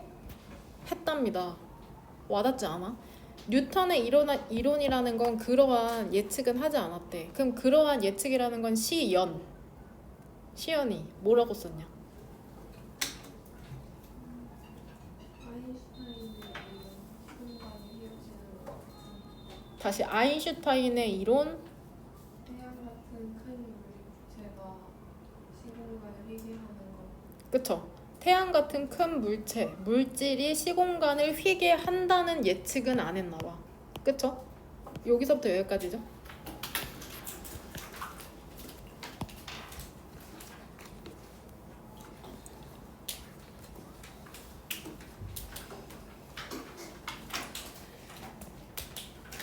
했답니다. 와닿지 않아? 뉴턴의 이론이라는 건 그러한 예측은 하지 않았대. 그럼 그러한 예측이라는 건 시연이 뭐라고 썼냐? 다시 아인슈타인의 이론. 태양 같은 큰 물체가 시공간을 휘게 하는 것. 그쵸? 태양 같은 큰 물질이 시공간을 휘게 한다는 예측은 안 했나 봐. 그쵸? 여기서부터 여기까지죠.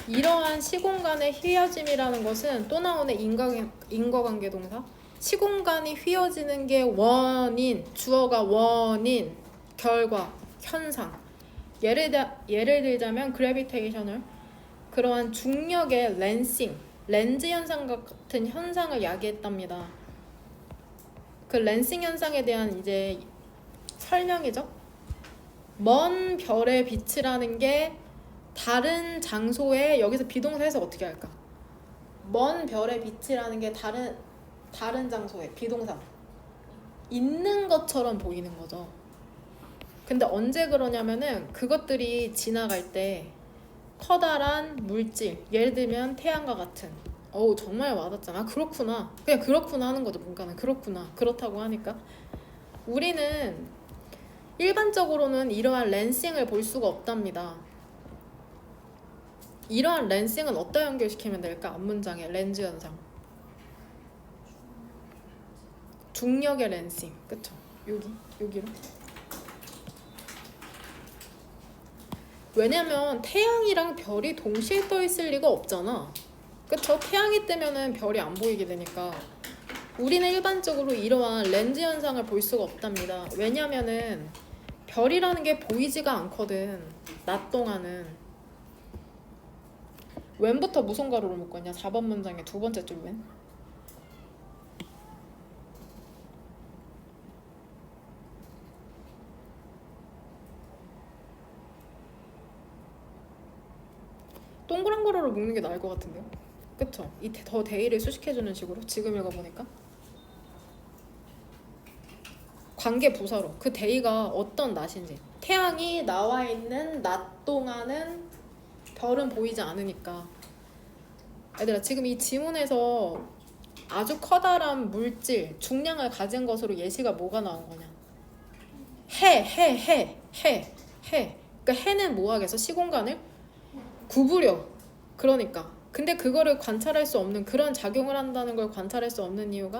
이러한 시공간의 휘어짐이라는 것은 또 나오는 인과관계 동사. 시공간이 휘어지는 게 원인, 주어가 원인, 결과, 현상. 예를 들자면 그래비테이셔널, 그러한 중력의 렌즈 현상 같은 현상을 야기했답니다. 그 렌싱 현상에 대한 이제 설명이죠. 먼 별의 빛이라는 게 다른 장소에, 여기서 비동사에서 어떻게 할까? 먼 별의 빛이라는 게 다른 장소에, 비동사 있는 것처럼 보이는 거죠. 근데 언제 그러냐면은 그것들이 지나갈 때 커다란 물질, 예를 들면 태양과 같은, 어우 정말 와닿잖아. 그렇구나. 그냥 그렇구나 하는 거죠. 뭔가는 그렇구나. 그렇다고 하니까 우리는 일반적으로는 이러한 렌싱을 볼 수가 없답니다. 이러한 렌싱은 어디다 연결시키면 될까? 앞문장에 렌즈 현상, 중력의 렌싱, 그쵸? 여기로. 왜냐면 태양이랑 별이 동시에 떠 있을 리가 없잖아. 그쵸? 태양이 뜨면은 별이 안 보이게 되니까 우리는 일반적으로 이러한 렌즈 현상을 볼 수가 없답니다. 왜냐면은 별이라는 게 보이지가 않거든, 낮 동안은. 웬부터 무슨 가로로 묶었냐? 4번 문장의 두 번째 줄 웬. 동그란 가로로 묶는 게 나을 것 같은데요? 그쵸? 더 대의를 수식해주는 식으로 지금 읽어보니까 관계 부사로 그 대의가 어떤 낮인지. 태양이 나와 있는 낮 동안은 별은 보이지 않으니까. 얘들아, 지금 이 지문에서 아주 커다란 물질, 중량을 가진 것으로 예시가 뭐가 나온 거냐? 해. 그러니까 해는 뭐 하겠어? 시공간을 구부려. 그러니까. 근데 그거를 관찰할 수 없는, 그런 작용을 한다는 걸 관찰할 수 없는 이유가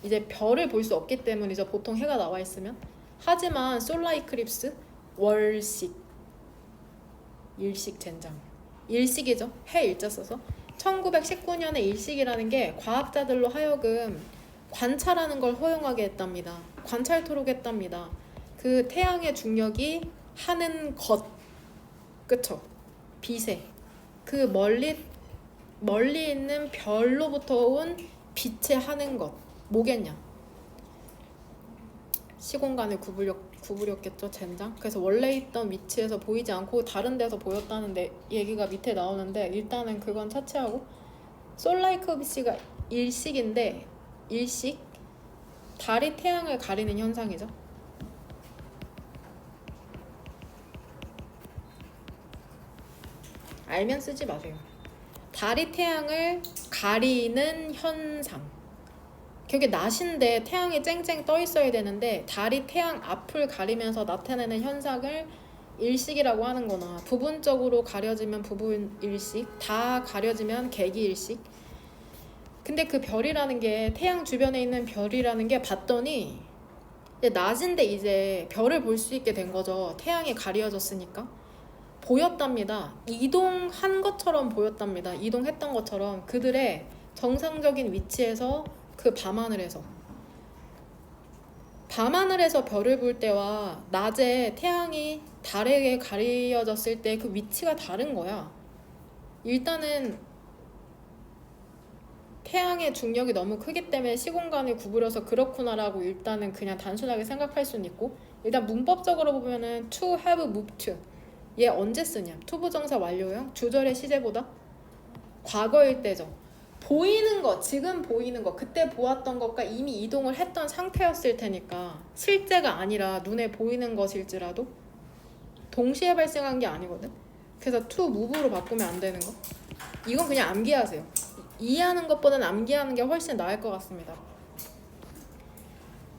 이제 별을 볼 수 없기 때문이죠. 보통 해가 나와 있으면. 하지만 솔라 이클립스, 월식, 일식 젠장, 일식이죠. 해 일자 써서 1919년에 일식이라는 게 과학자들로 하여금 관찰하는 걸 허용하게 했답니다. 관찰토록 했답니다. 그 태양의 중력이 하는 것, 그쵸? 빛에 그 멀리 있는 별로부터 온 빛에 하는 것, 뭐겠냐? 시공간을 구부렸겠죠, 젠장. 그래서 원래 있던 위치에서 보이지 않고 다른 데서 보였다는 얘기가 밑에 나오는데, 일단은 그건 차치하고 솔라이크비스가 일식인데, 일식 달이 태양을 가리는 현상이죠. 알면 쓰지 마세요. 달이 태양을 가리는 현상. 그게 낮인데 태양이 쨍쨍 떠 있어야 되는데 달이 태양 앞을 가리면서 나타내는 현상을 일식이라고 하는 거나 부분적으로 가려지면 부분일식, 다 가려지면 개기일식. 근데 그 별이라는 게 태양 주변에 있는 별이라는 게 봤더니 낮인데 이제 별을 볼 수 있게 된 거죠. 태양이 가려졌으니까. 보였답니다. 이동한 것처럼 보였답니다. 이동했던 것처럼 그들의 정상적인 위치에서 그 밤하늘에서 별을 볼 때와 낮에 태양이 달에게 가려졌을 때 그 위치가 다른 거야. 일단은 태양의 중력이 너무 크기 때문에 시공간을 구부려서 그렇구나라고 일단은 그냥 단순하게 생각할 수는 있고, 일단 문법적으로 보면은 to have moved to 얘 언제 쓰냐? 투부정사 완료형 주절의 시제보다 과거일 때죠. 보이는 거, 지금 보이는 거, 그때 보았던 것과 이미 이동을 했던 상태였을 테니까 실제가 아니라 눈에 보이는 것일지라도 동시에 발생한 게 아니거든. 그래서 to move로 바꾸면 안 되는 거. 이건 그냥 암기하세요. 이해하는 것보다는 암기하는 게 훨씬 나을 것 같습니다.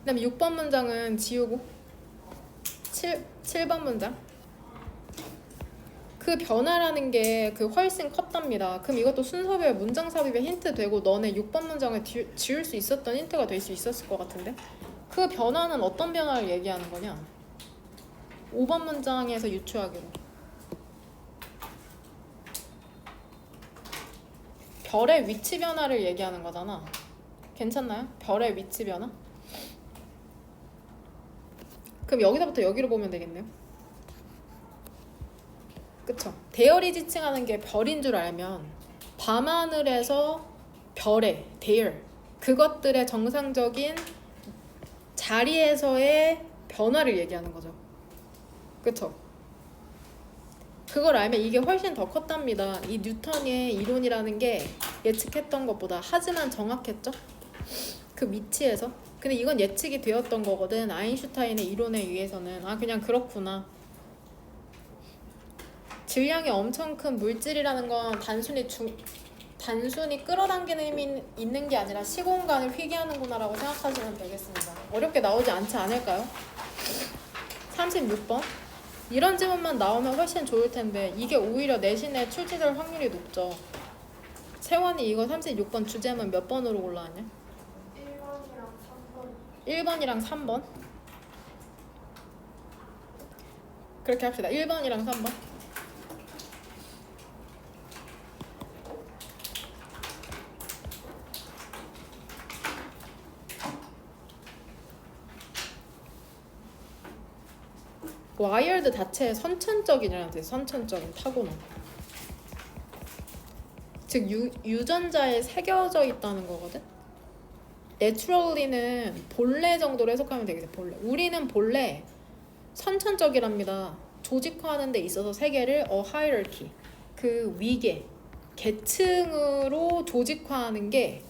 그 다음에 6번 문장은 지우고 7번 문장. 그 변화라는 게 그 훨씬 컸답니다. 그럼 이것도 순서별 문장 삽입에 힌트 되고 너네 6번 문장을 지울 수 있었던 힌트가 될 수 있었을 것 같은데, 그 변화는 어떤 변화를 얘기하는 거냐? 5번 문장에서 유추하기로 별의 위치 변화를 얘기하는 거잖아. 괜찮나요? 별의 위치 변화? 그럼 여기서부터 여기로 보면 되겠네요. 그쵸? 대열이 지칭하는 게 별인 줄 알면 밤하늘에서 별의 대열, 그것들의 정상적인 자리에서의 변화를 얘기하는 거죠. 그쵸? 그걸 알면 이게 훨씬 더 컸답니다. 이 뉴턴의 이론이라는 게 예측했던 것보다. 하지만 정확했죠? 그 위치에서. 근데 이건 예측이 되었던 거거든. 아인슈타인의 이론에 의해서는. 아, 그냥 그렇구나. 질량이 엄청 큰 물질이라는 건 단순히 끌어당기는 힘이 있는 게 아니라 시공간을 휘게하는구나 라고 생각하시면 되겠습니다. 어렵게 나오지 않지 않을까요? 36번. 이런 질문만 나오면 훨씬 좋을 텐데 이게 오히려 내신에 출제될 확률이 높죠. 세원이 이거 36번 주제문 몇 번으로 올라왔냐? 1번이랑 3번. 그렇게 합시다. 1번이랑 3번. 와이어드 자체에 선천적이라는 뜻이에요. 선천적인 타고난. 즉 유전자에 새겨져 있다는 거거든. naturally는 본래 정도로 해석하면 되겠어요. 본래. 우리는 본래 선천적이랍니다. 조직화하는 데 있어서 세계를 hierarchy, 그 위계, 계층으로 조직화하는 게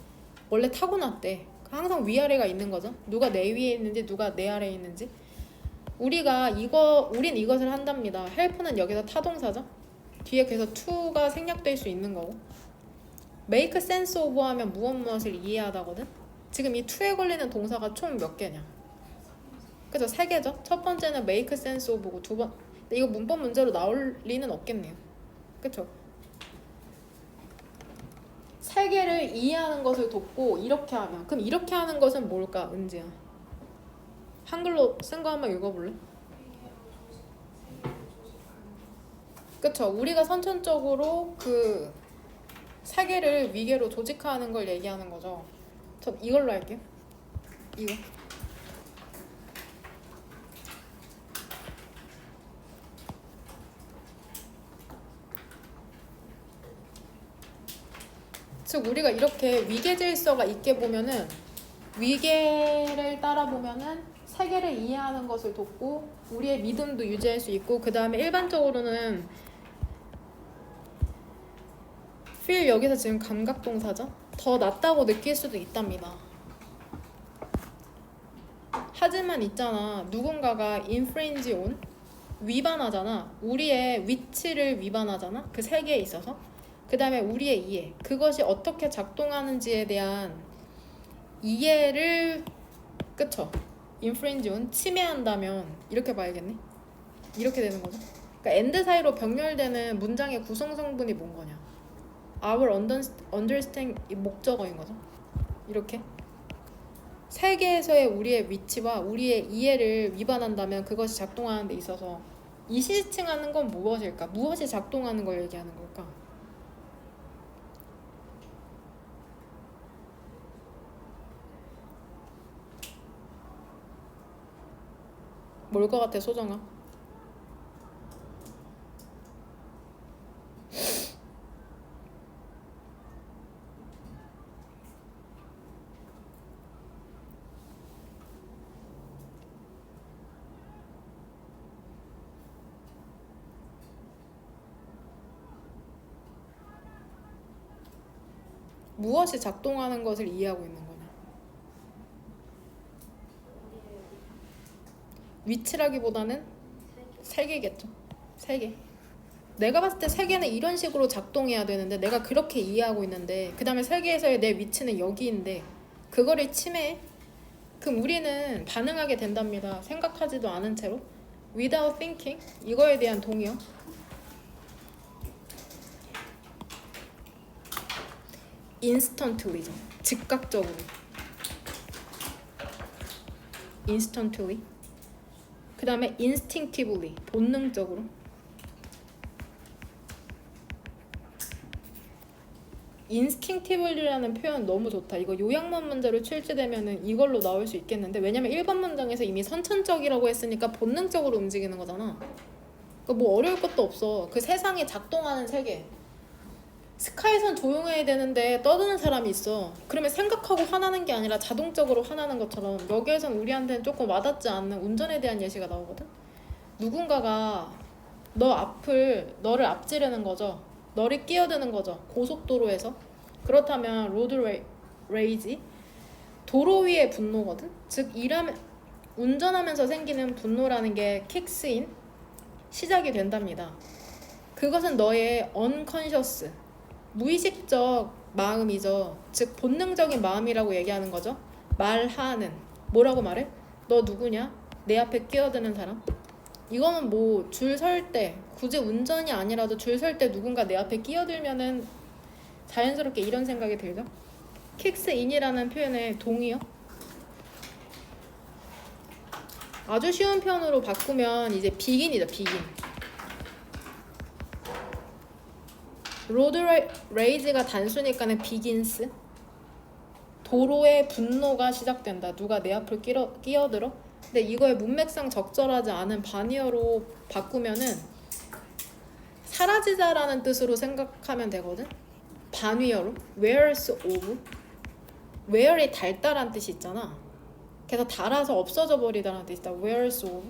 원래 타고났대. 항상 위아래가 있는 거죠. 누가 내 위에 있는지 누가 내 아래에 있는지. 우린 이것을 한답니다. help는 여기서 타동사죠. 뒤에 그래서 to가 생략될 수 있는 거고. make sense of 하면 무엇을 이해하다거든. 지금 이 to에 걸리는 동사가 총 몇 개냐? 그죠? 3개죠. 첫 번째는 make sense of고 두 번. 근데 이거 문법 문제로 나올 리는 없겠네요. 그쵸? 3개를 이해하는 것을 돕고 이렇게 하면, 그럼 이렇게 하는 것은 뭘까? 은지야. 한글로 쓴 거 한번 읽어볼래? 그쵸? 우리가 선천적으로 그 세계를 위계로 조직화하는 걸 얘기하는 거죠. 저 이걸로 할게요. 이거. 즉 우리가 이렇게 위계 질서가 있게 보면은, 위계를 따라 보면은 세계를 이해하는 것을 돕고 우리의 믿음도 유지할 수 있고, 그 다음에 일반적으로는 feel 여기서 지금 감각동사죠. 더 낫다고 느낄 수도 있답니다. 하지만 있잖아, 누군가가 infringe on, 위반하잖아. 우리의 위치를 위반하잖아. 그 세계에 있어서. 그 다음에 우리의 이해. 그것이 어떻게 작동하는지에 대한 이해를 그쵸? infringe on 침해한다면 이렇게 봐야겠네. 이렇게 되는 거죠. 그러니까 and 사이로 병렬되는 문장의 구성 성분이 뭔 거냐? Our understand 이 목적어인 거죠. 이렇게 세계에서의 우리의 위치와 우리의 이해를 위반한다면 그것이 작동하는 데 있어서 이시칭하는 건 무엇일까? 무엇이 작동하는 걸 얘기하는 걸까? 뭘 것 같아, 소정아? 무엇이 작동하는 것을 이해하고 있는 거냐? 위치라기보다는 세계겠죠. 세계. 내가 봤을 때 세계는 이런 식으로 작동해야 되는데 내가 그렇게 이해하고 있는데 그 다음에 세계에서의 내 위치는 여기인데 그거를 침해해? 그럼 우리는 반응하게 된답니다. 생각하지도 않은 채로 without thinking 이거에 대한 동의어 instantly죠. 즉각적으로 instantly 그 다음에 instinctively 본능적으로 instinctively라는 표현 너무 좋다. 이거 요약만 문제로 출제되면은 이걸로 나올 수 있겠는데 왜냐면 1번 문장에서 이미 선천적이라고 했으니까 본능적으로 움직이는 거잖아. 그러니까 뭐 어려울 것도 없어. 그 세상이 작동하는 세계. 스카이선 조용해야 되는데 떠드는 사람이 있어. 그러면 생각하고 화나는 게 아니라 자동적으로 화나는 것처럼 여기에선 우리한테는 조금 와닿지 않는 운전에 대한 예시가 나오거든. 누군가가 너를 앞지르는 거죠. 너를 끼어드는 거죠. 고속도로에서. 그렇다면 로드 레이지 도로 위의 분노거든. 즉 운전하면서 생기는 분노라는 게 킥스인 시작이 된답니다. 그것은 너의 unconscious 무의식적 마음이죠. 즉 본능적인 마음이라고 얘기하는 거죠. 말하는 뭐라고 말해? 너 누구냐? 내 앞에 끼어드는 사람? 이거는 뭐 줄 설 때 굳이 운전이 아니라도 줄 설 때 누군가 내 앞에 끼어들면은 자연스럽게 이런 생각이 들죠. 킥스 인이라는 표현의 동의어 아주 쉬운 표현으로 바꾸면 이제 비긴이죠. 비긴. 로드 레이즈가 단수니까는 비긴스. 도로의 분노가 시작된다. 누가 내 앞을 끼어들어? 근데 이거의 문맥상 적절하지 않은 반의어로 바꾸면은 사라지자라는 뜻으로 생각하면 되거든. 반의어로 wears of wear이 닳다란 뜻이 있잖아. 그래서 닳아서 없어져 버리다라는 뜻이 있다. wears of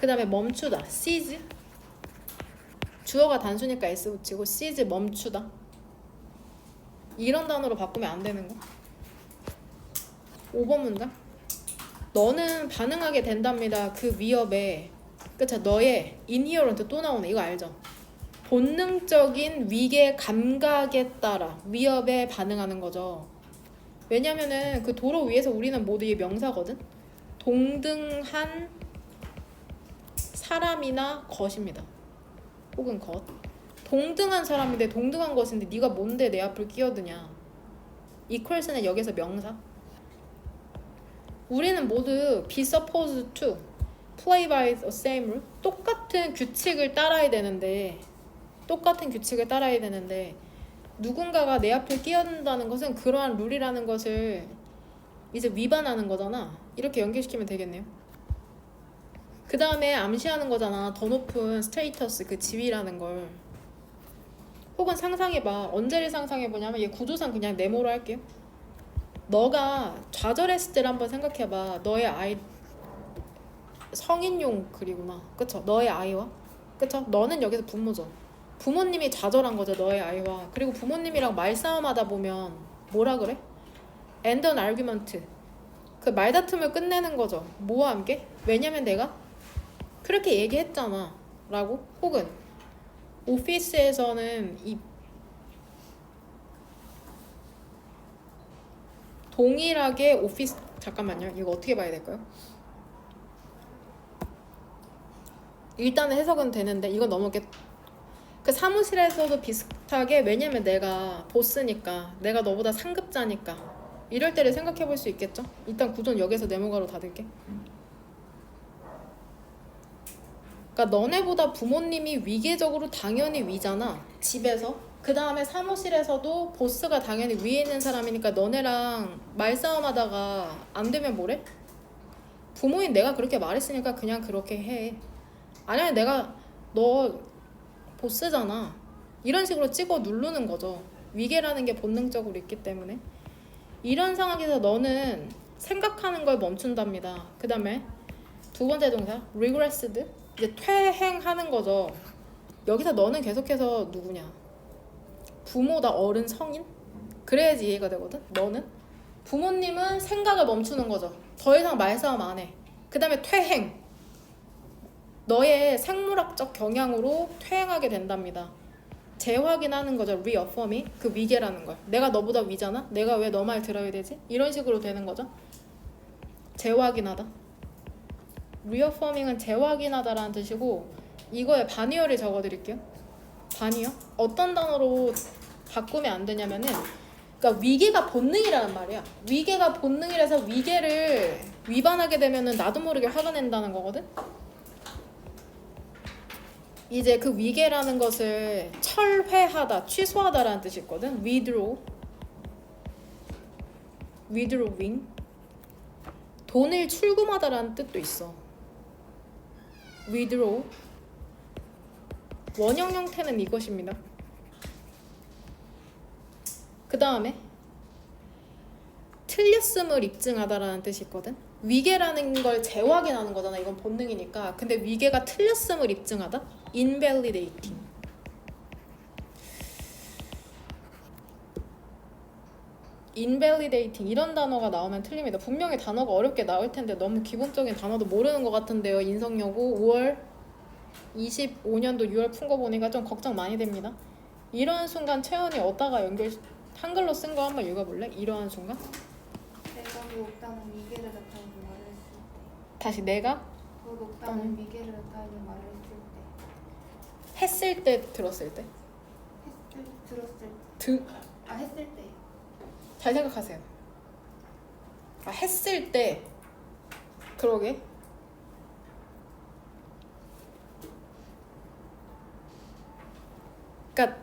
그 다음에 멈추다 cease 주어가 단수니까 s 붙이고 cease 멈추다 이런 단어로 바꾸면 안 되는 거. 5번 문장 너는 반응하게 된답니다. 그 위협에 그쵸 너의 inherent 또 나오네. 이거 알죠? 본능적인 위계 감각에 따라 위협에 반응하는 거죠. 왜냐면은 그 도로 위에서 우리는 모두 이 명사거든. 동등한 사람이나 것입니다. 혹은 것. 동등한 사람인데 동등한 것인데 네가 뭔데 내 앞을 끼어드냐. equals는 여기서 명사. 우리는 모두 be supposed to play by the same rule. 똑같은 규칙을 따라야 되는데 누군가가 내 앞에 끼어든다는 것은 그러한 룰이라는 것을 이제 위반하는 거잖아. 이렇게 연결시키면 되겠네요. 그 다음에 암시하는 거잖아. 더 높은 스테이터스 그 지위라는 걸. 혹은 상상해봐. 언제를 상상해보냐면 얘 구조상 그냥 네모로 할게요. 너가 좌절했을 때를 한번 생각해봐. 너의 아이 성인용 글이구나. 그쵸? 너의 아이와 그쵸? 너는 여기서 부모죠. 부모님이 좌절한 거죠. 너의 아이와. 그리고 부모님이랑 말싸움하다 보면 뭐라 그래? end an argument 그 말다툼을 끝내는 거죠. 뭐와 함께? 왜냐면 내가 그렇게 얘기했잖아 라고. 혹은 오피스에서는 이 동일하게 오피스, 잠깐만요, 이거 어떻게 봐야 될까요? 일단은 해석은 되는데 이건 너무 그 사무실에서도 비슷하게, 왜냐면 내가 보스니까, 내가 너보다 상급자니까 이럴 때를 생각해 볼 수 있겠죠? 일단 구조는 여기서 네모가로 닫을게. 그러니까 너네보다 부모님이 위계적으로 당연히 위잖아, 집에서. 그 다음에 사무실에서도 보스가 당연히 위에 있는 사람이니까 너네랑 말싸움하다가 안 되면 뭐래? 부모인 내가 그렇게 말했으니까 그냥 그렇게 해. 아니면 내가 너 보스잖아, 이런 식으로 찍어 누르는 거죠. 위계라는 게 본능적으로 있기 때문에. 이런 상황에서 너는 생각하는 걸 멈춘답니다. 그 다음에 두 번째 동사 regressed, 이제 퇴행하는 거죠. 여기서 너는 계속해서 누구냐? 부모다, 어른, 성인? 그래야지 이해가 되거든. 너는 부모님은 생각을 멈추는 거죠. 더 이상 말싸움 안 해. 그 다음에 퇴행, 너의 생물학적 경향으로 퇴행하게 된답니다. 재확인하는 거죠. reaffirming, 그 위계라는 걸. 내가 너보다 위잖아? 내가 왜 너 말 들어야 되지? 이런 식으로 되는 거죠. 재확인하다. reaffirming은 재확인하다라는 뜻이고, 이거에 반의어를 적어드릴게요. 반의어? 어떤 단어로 바꾸면 안 되냐면은, 그러니까 위계가 본능이라는 말이야. 위계가 본능이라서 위계를 위반하게 되면은 나도 모르게 화가 낸다는 거거든. 이제 그 위계라는 것을 철회하다, 취소하다라는 뜻이 있거든. withdrawing. 돈을 출금하다라는 뜻도 있어. withdraw. 원형 형태는 이것입니다. 그 다음에 틀렸음을 입증하다라는 뜻이 있거든. 위계라는 걸 재확인하는 거잖아. 이건 본능이니까. 근데 위계가 틀렸음을 입증하다. invalidating. invalidating 이런 단어가 나오면 틀립니다. 분명히 단어가 어렵게 나올 텐데 너무 기본적인 단어도 모르는 것 같은데요. 인성여고 5월 25년도 6월 푼 거 보니까 좀 걱정 많이 됩니다. 이러한 순간 채연이 어디다가 한글로 쓴 거 한번 읽어볼래? 이러한 순간? 내가 더 높다는 위계를 나타내는 말을 했을 때. 다시 내가 더 높다는 위계를 나타내는 말을 했을 때. 했을 때, 들었을 때. 들었을 때. 했을 때. 잘 생각하세요. 했을 때. 그러게. 그러니까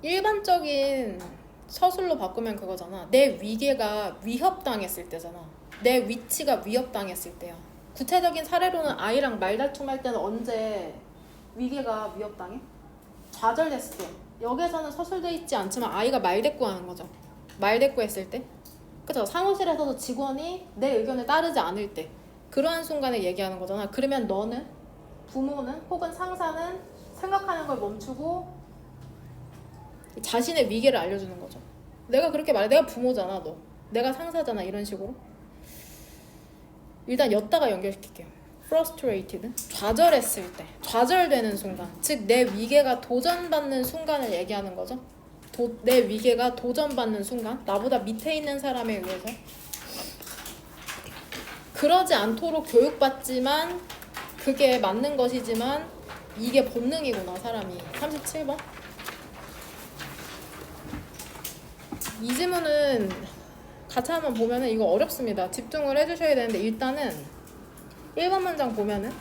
일반적인 서술로 바꾸면 그거잖아. 내 위계가 위협당했을 때잖아. 내 위치가 위협당했을 때야. 구체적인 사례로는 아이랑 말다툼할 때는 언제 위계가 위협당해? 좌절됐을 때. 여기에서는 서술돼 있지 않지만 아이가 말대꾸하는 거죠. 말대꾸 했을 때. 그쵸? 사무실에서도 직원이 내 의견에 따르지 않을 때, 그러한 순간에 얘기하는 거잖아. 그러면 너는, 부모는 혹은 상사는 생각하는 걸 멈추고 자신의 위계를 알려주는 거죠. 내가 그렇게 말해. 내가 부모잖아, 너. 내가 상사잖아. 이런 식으로. 일단 였다가 연결시킬게요. frustrated, 좌절했을 때, 좌절되는 순간, 즉 내 위계가 도전받는 순간을 얘기하는 거죠. 내 위계가 도전받는 순간, 나보다 밑에 있는 사람에 의해서. 그러지 않도록 교육받지만 그게 맞는 것이지만 이게 본능이구나, 사람이. 37번. 이 지문은 같이 한번 보면은 이거 어렵습니다. 집중을 해주셔야 되는데, 일단은 1번 문장 보면은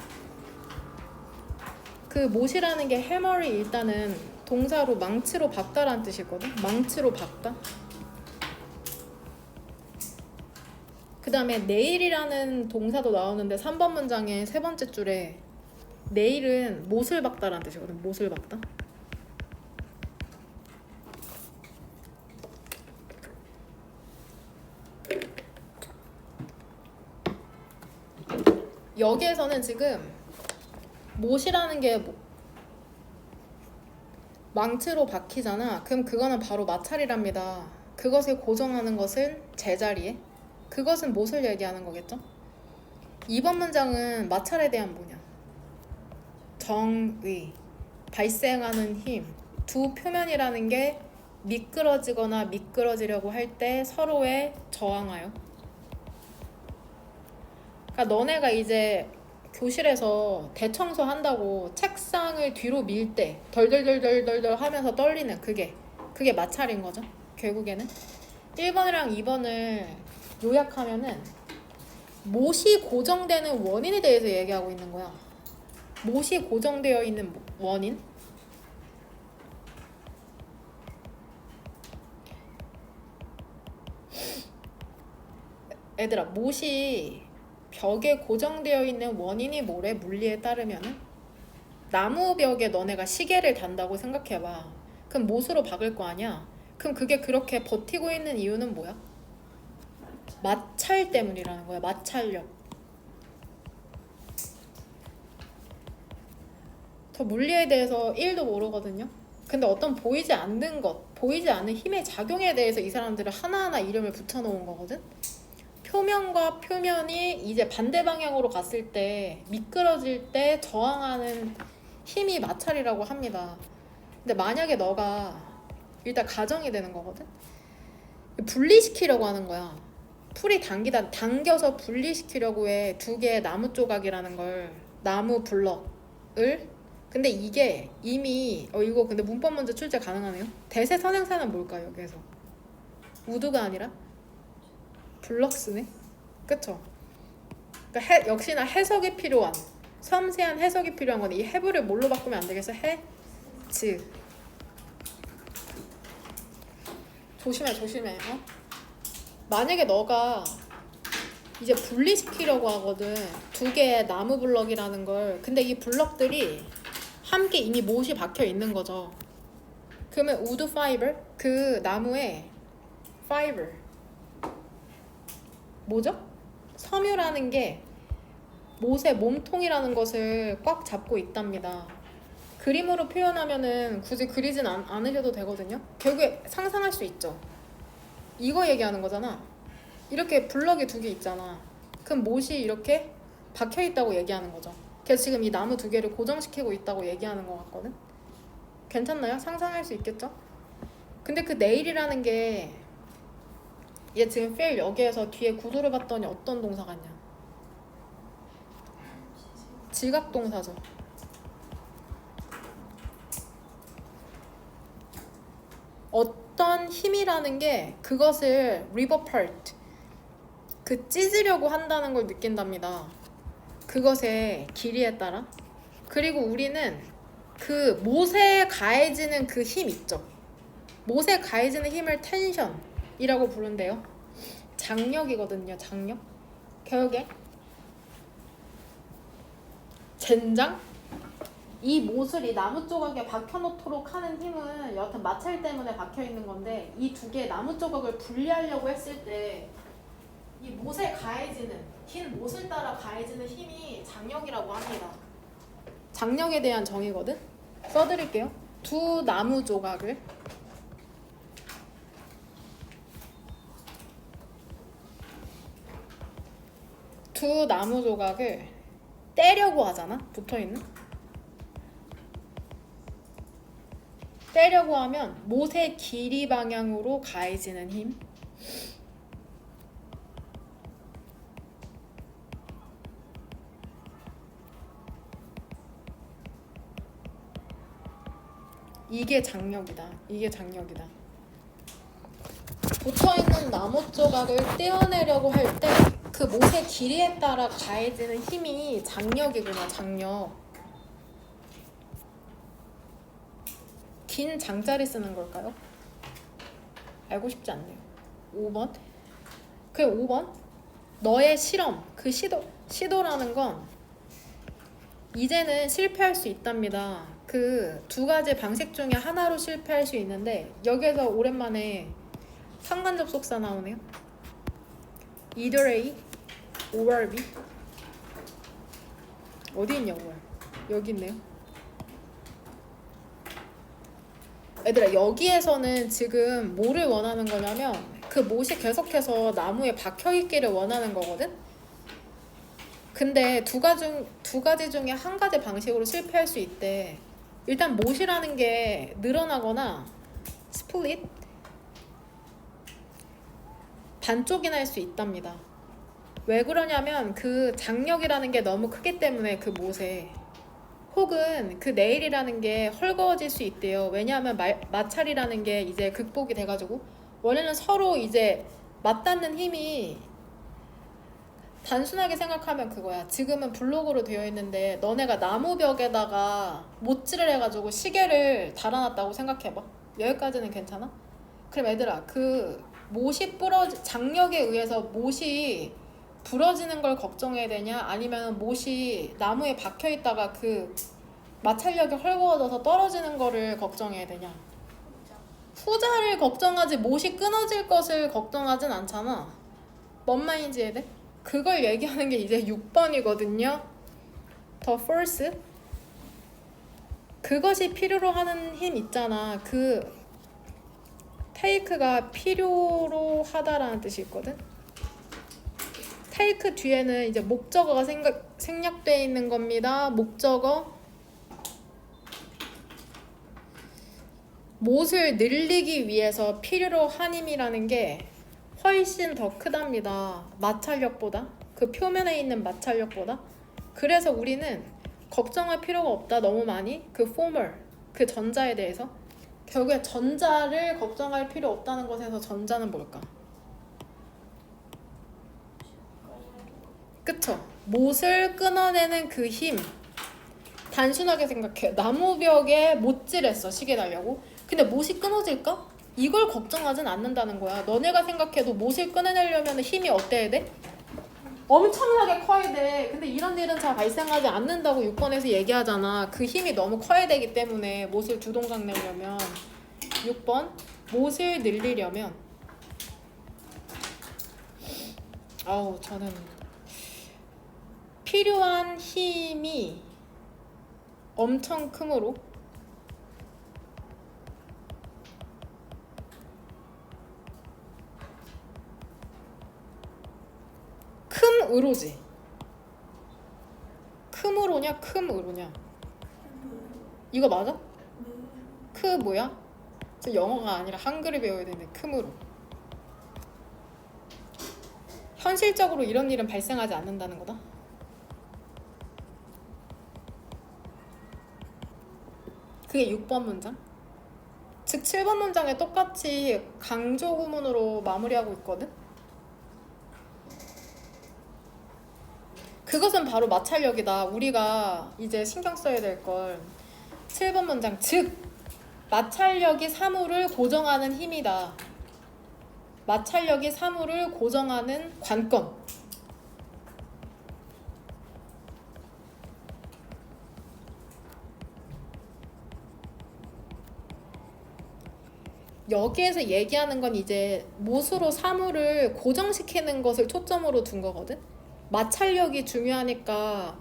그 못이라는 게 해머리, 일단은 동사로 망치로 박다라는 뜻이거든. 망치로 박다. 그 다음에 네일이라는 동사도 나오는데 3번 문장의 세 번째 줄에 네일은 못을 박다라는 뜻이거든. 못을 박다. 여기에서는 지금 못이라는 게 망치로 박히잖아. 그럼 그거는 바로 마찰이랍니다. 그것을 고정하는 것은 제자리에, 그것은 못을 얘기하는 거겠죠. 2번 문장은 마찰에 대한 뭐냐, 정의, 발생하는 힘, 두 표면이라는 게 미끄러지거나 미끄러지려고 할 때 서로에 저항하여. 그러니까 너네가 이제 교실에서 대청소 한다고 책상을 뒤로 밀 때 덜덜덜덜덜 하면서 떨리는 그게 마찰인 거죠. 결국에는 1번이랑 2번을 요약하면은 못이 고정되는 원인에 대해서 얘기하고 있는 거야. 못이 고정되어 있는 원인. 얘들아, 못이 벽에 고정되어 있는 원인이 뭐래? 물리에 따르면은 나무 벽에 너네가 시계를 단다고 생각해봐. 그럼 못으로 박을 거 아니야? 그럼 그게 그렇게 버티고 있는 이유는 뭐야? 마찰 때문이라는 거야. 마찰력. 저 물리에 대해서 1도 모르거든요. 근데 어떤 보이지 않는 것, 보이지 않는 힘의 작용에 대해서 이 사람들은 하나하나 이름을 붙여놓은 거거든. 표면과 표면이 이제 반대 방향으로 갔을 때 미끄러질 때 저항하는 힘이 마찰이라고 합니다. 근데 만약에 너가 일단 가정이 되는 거거든. 분리시키려고 하는 거야. 풀이 당겨서 분리시키려고 해. 두 개의 나무 조각이라는 걸, 나무 블럭을. 근데 이게 이미 이거 근데 문법 문제 출제 가능하네요. 대세 선행사는 뭘까요? 여기에서 우드가 아니라 블럭스네. 그쵸? 그러니까 역시나 해석이 필요한, 섬세한 해석이 필요한 건데 이 해부를 뭘로 바꾸면 안 되겠어? 즈. 조심해. 만약에 너가 이제 분리시키려고 하거든. 두 개의 나무 블럭이라는 걸. 근데 이 블럭들이 함께 이미 못이 박혀 있는 거죠. 그러면 우드 파이버, 그 나무에 파이버 뭐죠? 섬유라는 게 못의 몸통이라는 것을 꽉 잡고 있답니다. 그림으로 표현하면은 굳이 그리진 않으셔도 되거든요. 결국에 상상할 수 있죠. 이거 얘기하는 거잖아. 이렇게 블럭이 두 개 있잖아. 그럼 못이 이렇게 박혀 있다고 얘기하는 거죠. 그래서 지금 이 나무 두 개를 고정시키고 있다고 얘기하는 것 같거든. 괜찮나요? 상상할 수 있겠죠? 근데 그 네일이라는 게 얘 지금 fail 여기에서 뒤에 구도를 봤더니 어떤 동사 같냐? 지각 동사죠. 어떤 힘이라는 게 그것을 rip apart, 그 찢으려고 한다는 걸 느낀답니다. 그것의 길이에 따라. 그리고 우리는 그 못에 가해지는 그 힘 있죠. 못에 가해지는 힘을 텐션이라고 부른대요. 장력이거든요. 장력. 결국에 젠장? 이 못을 이 나무 조각에 박혀놓도록 하는 힘은 여하튼 마찰 때문에 박혀있는 건데 이 두 개의 나무 조각을 분리하려고 했을 때 이 못에 가해지는, 긴 못을 따라 가해지는 힘이 장력이라고 합니다. 장력에 대한 정의거든? 써드릴게요. 두 나무 조각을 떼려고 하잖아. 붙어있는. 떼려고 하면 못의 길이 방향으로 가해지는 힘. 이게 장력이다. 붙어있는 나무 조각을 떼어내려고 할 때 그 못의 길이에 따라 가해지는 힘이 장력이구나. 장력. 긴 장자리 쓰는 걸까요? 알고 싶지 않네요. 5번. 그 5번. 너의 실험, 그 시도라는 건 이제는 실패할 수 있답니다. 그 두 가지 방식 중에 하나로 실패할 수 있는데 여기에서 오랜만에 상관접속사 나오네요. Either A or B. 어디 있냐고요? 여기 있네요. 얘들아, 여기에서는 지금 뭐를 원하는 거냐면 그 못이 계속해서 나무에 박혀있기를 원하는 거거든? 근데 두 가지 중에 한 가지 방식으로 실패할 수 있대. 일단 못이라는 게 늘어나거나 스플릿 반쪽이나 할 수 있답니다. 왜 그러냐면 그 장력이라는 게 너무 크기 때문에 그 못에, 혹은 그 네일이라는 게 헐거워질 수 있대요. 왜냐하면 마찰이라는 게 이제 극복이 돼가지고 원래는 서로 이제 맞닿는 힘이, 단순하게 생각하면 그거야. 지금은 블록으로 되어 있는데 너네가 나무 벽에다가 못질을 해가지고 시계를 달아놨다고 생각해봐. 여기까지는 괜찮아? 그럼 얘들아, 그 못이 장력에 의해서 못이 부러지는 걸 걱정해야 되냐? 아니면 못이 나무에 박혀 있다가 그 마찰력이 헐거워져서 떨어지는 거를 걱정해야 되냐? 후자를 걱정하지 못이 끊어질 것을 걱정하진 않잖아. 뭔 말인지 이해돼? 그걸 얘기하는 게 이제 6번이거든요. The force. 그것이 필요로 하는 힘 있잖아. 그 take가 필요로 하다라는 뜻이 있거든. take 뒤에는 이제 목적어가 생략되어 있는 겁니다. 목적어. 못을 늘리기 위해서 필요로 한 힘이라는 게 훨씬 더 크답니다. 마찰력보다. 그 표면에 있는 마찰력보다. 그래서 우리는 걱정할 필요가 없다. 너무 많이. 그 former, 그 전자에 대해서. 결국에 전자를 걱정할 필요 없다는 것에서 전자는 뭘까? 그쵸? 못을 끊어내는 그 힘. 단순하게 생각해. 나무벽에 못질했어. 시계 달려고. 근데 못이 끊어질까? 이걸 걱정하진 않는다는 거야. 너네가 생각해도 못을 끊어내려면 힘이 어때야 돼? 엄청나게 커야 돼. 근데 이런 일은 잘 발생하지 않는다고 6번에서 얘기하잖아. 그 힘이 너무 커야 되기 때문에 못을 두 동작 내려면. 6번 못을 늘리려면, 저는 필요한 힘이 엄청 크므로 큼으로지. 큼으로냐 큼으로냐? 이거 맞아? 크 뭐야? 저 영어가 아니라 한글을 배워야 되는데 큼으로. 현실적으로 이런 일은 발생하지 않는다는 거다. 그게 6번 문장. 즉 7번 문장에 똑같이 강조 구문으로 마무리하고 있거든. 그것은 바로 마찰력이다. 우리가 이제 신경 써야 될 걸. 7번 문장. 즉 마찰력이 사물을 고정하는 힘이다. 마찰력이 사물을 고정하는 관건. 여기에서 얘기하는 건 이제 못으로 사물을 고정시키는 것을 초점으로 둔 거거든. 마찰력이 중요하니까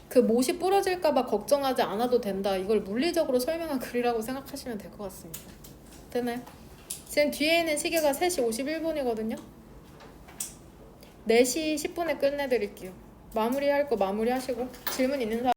그 못이 부러질까봐 걱정하지 않아도 된다. 이걸 물리적으로 설명한 글이라고 생각하시면 될 것 같습니다. 되나요? 지금 뒤에 있는 시계가 3시 51분이거든요. 4시 10분에 끝내드릴게요. 마무리할 거 마무리하시고 질문 있는 사람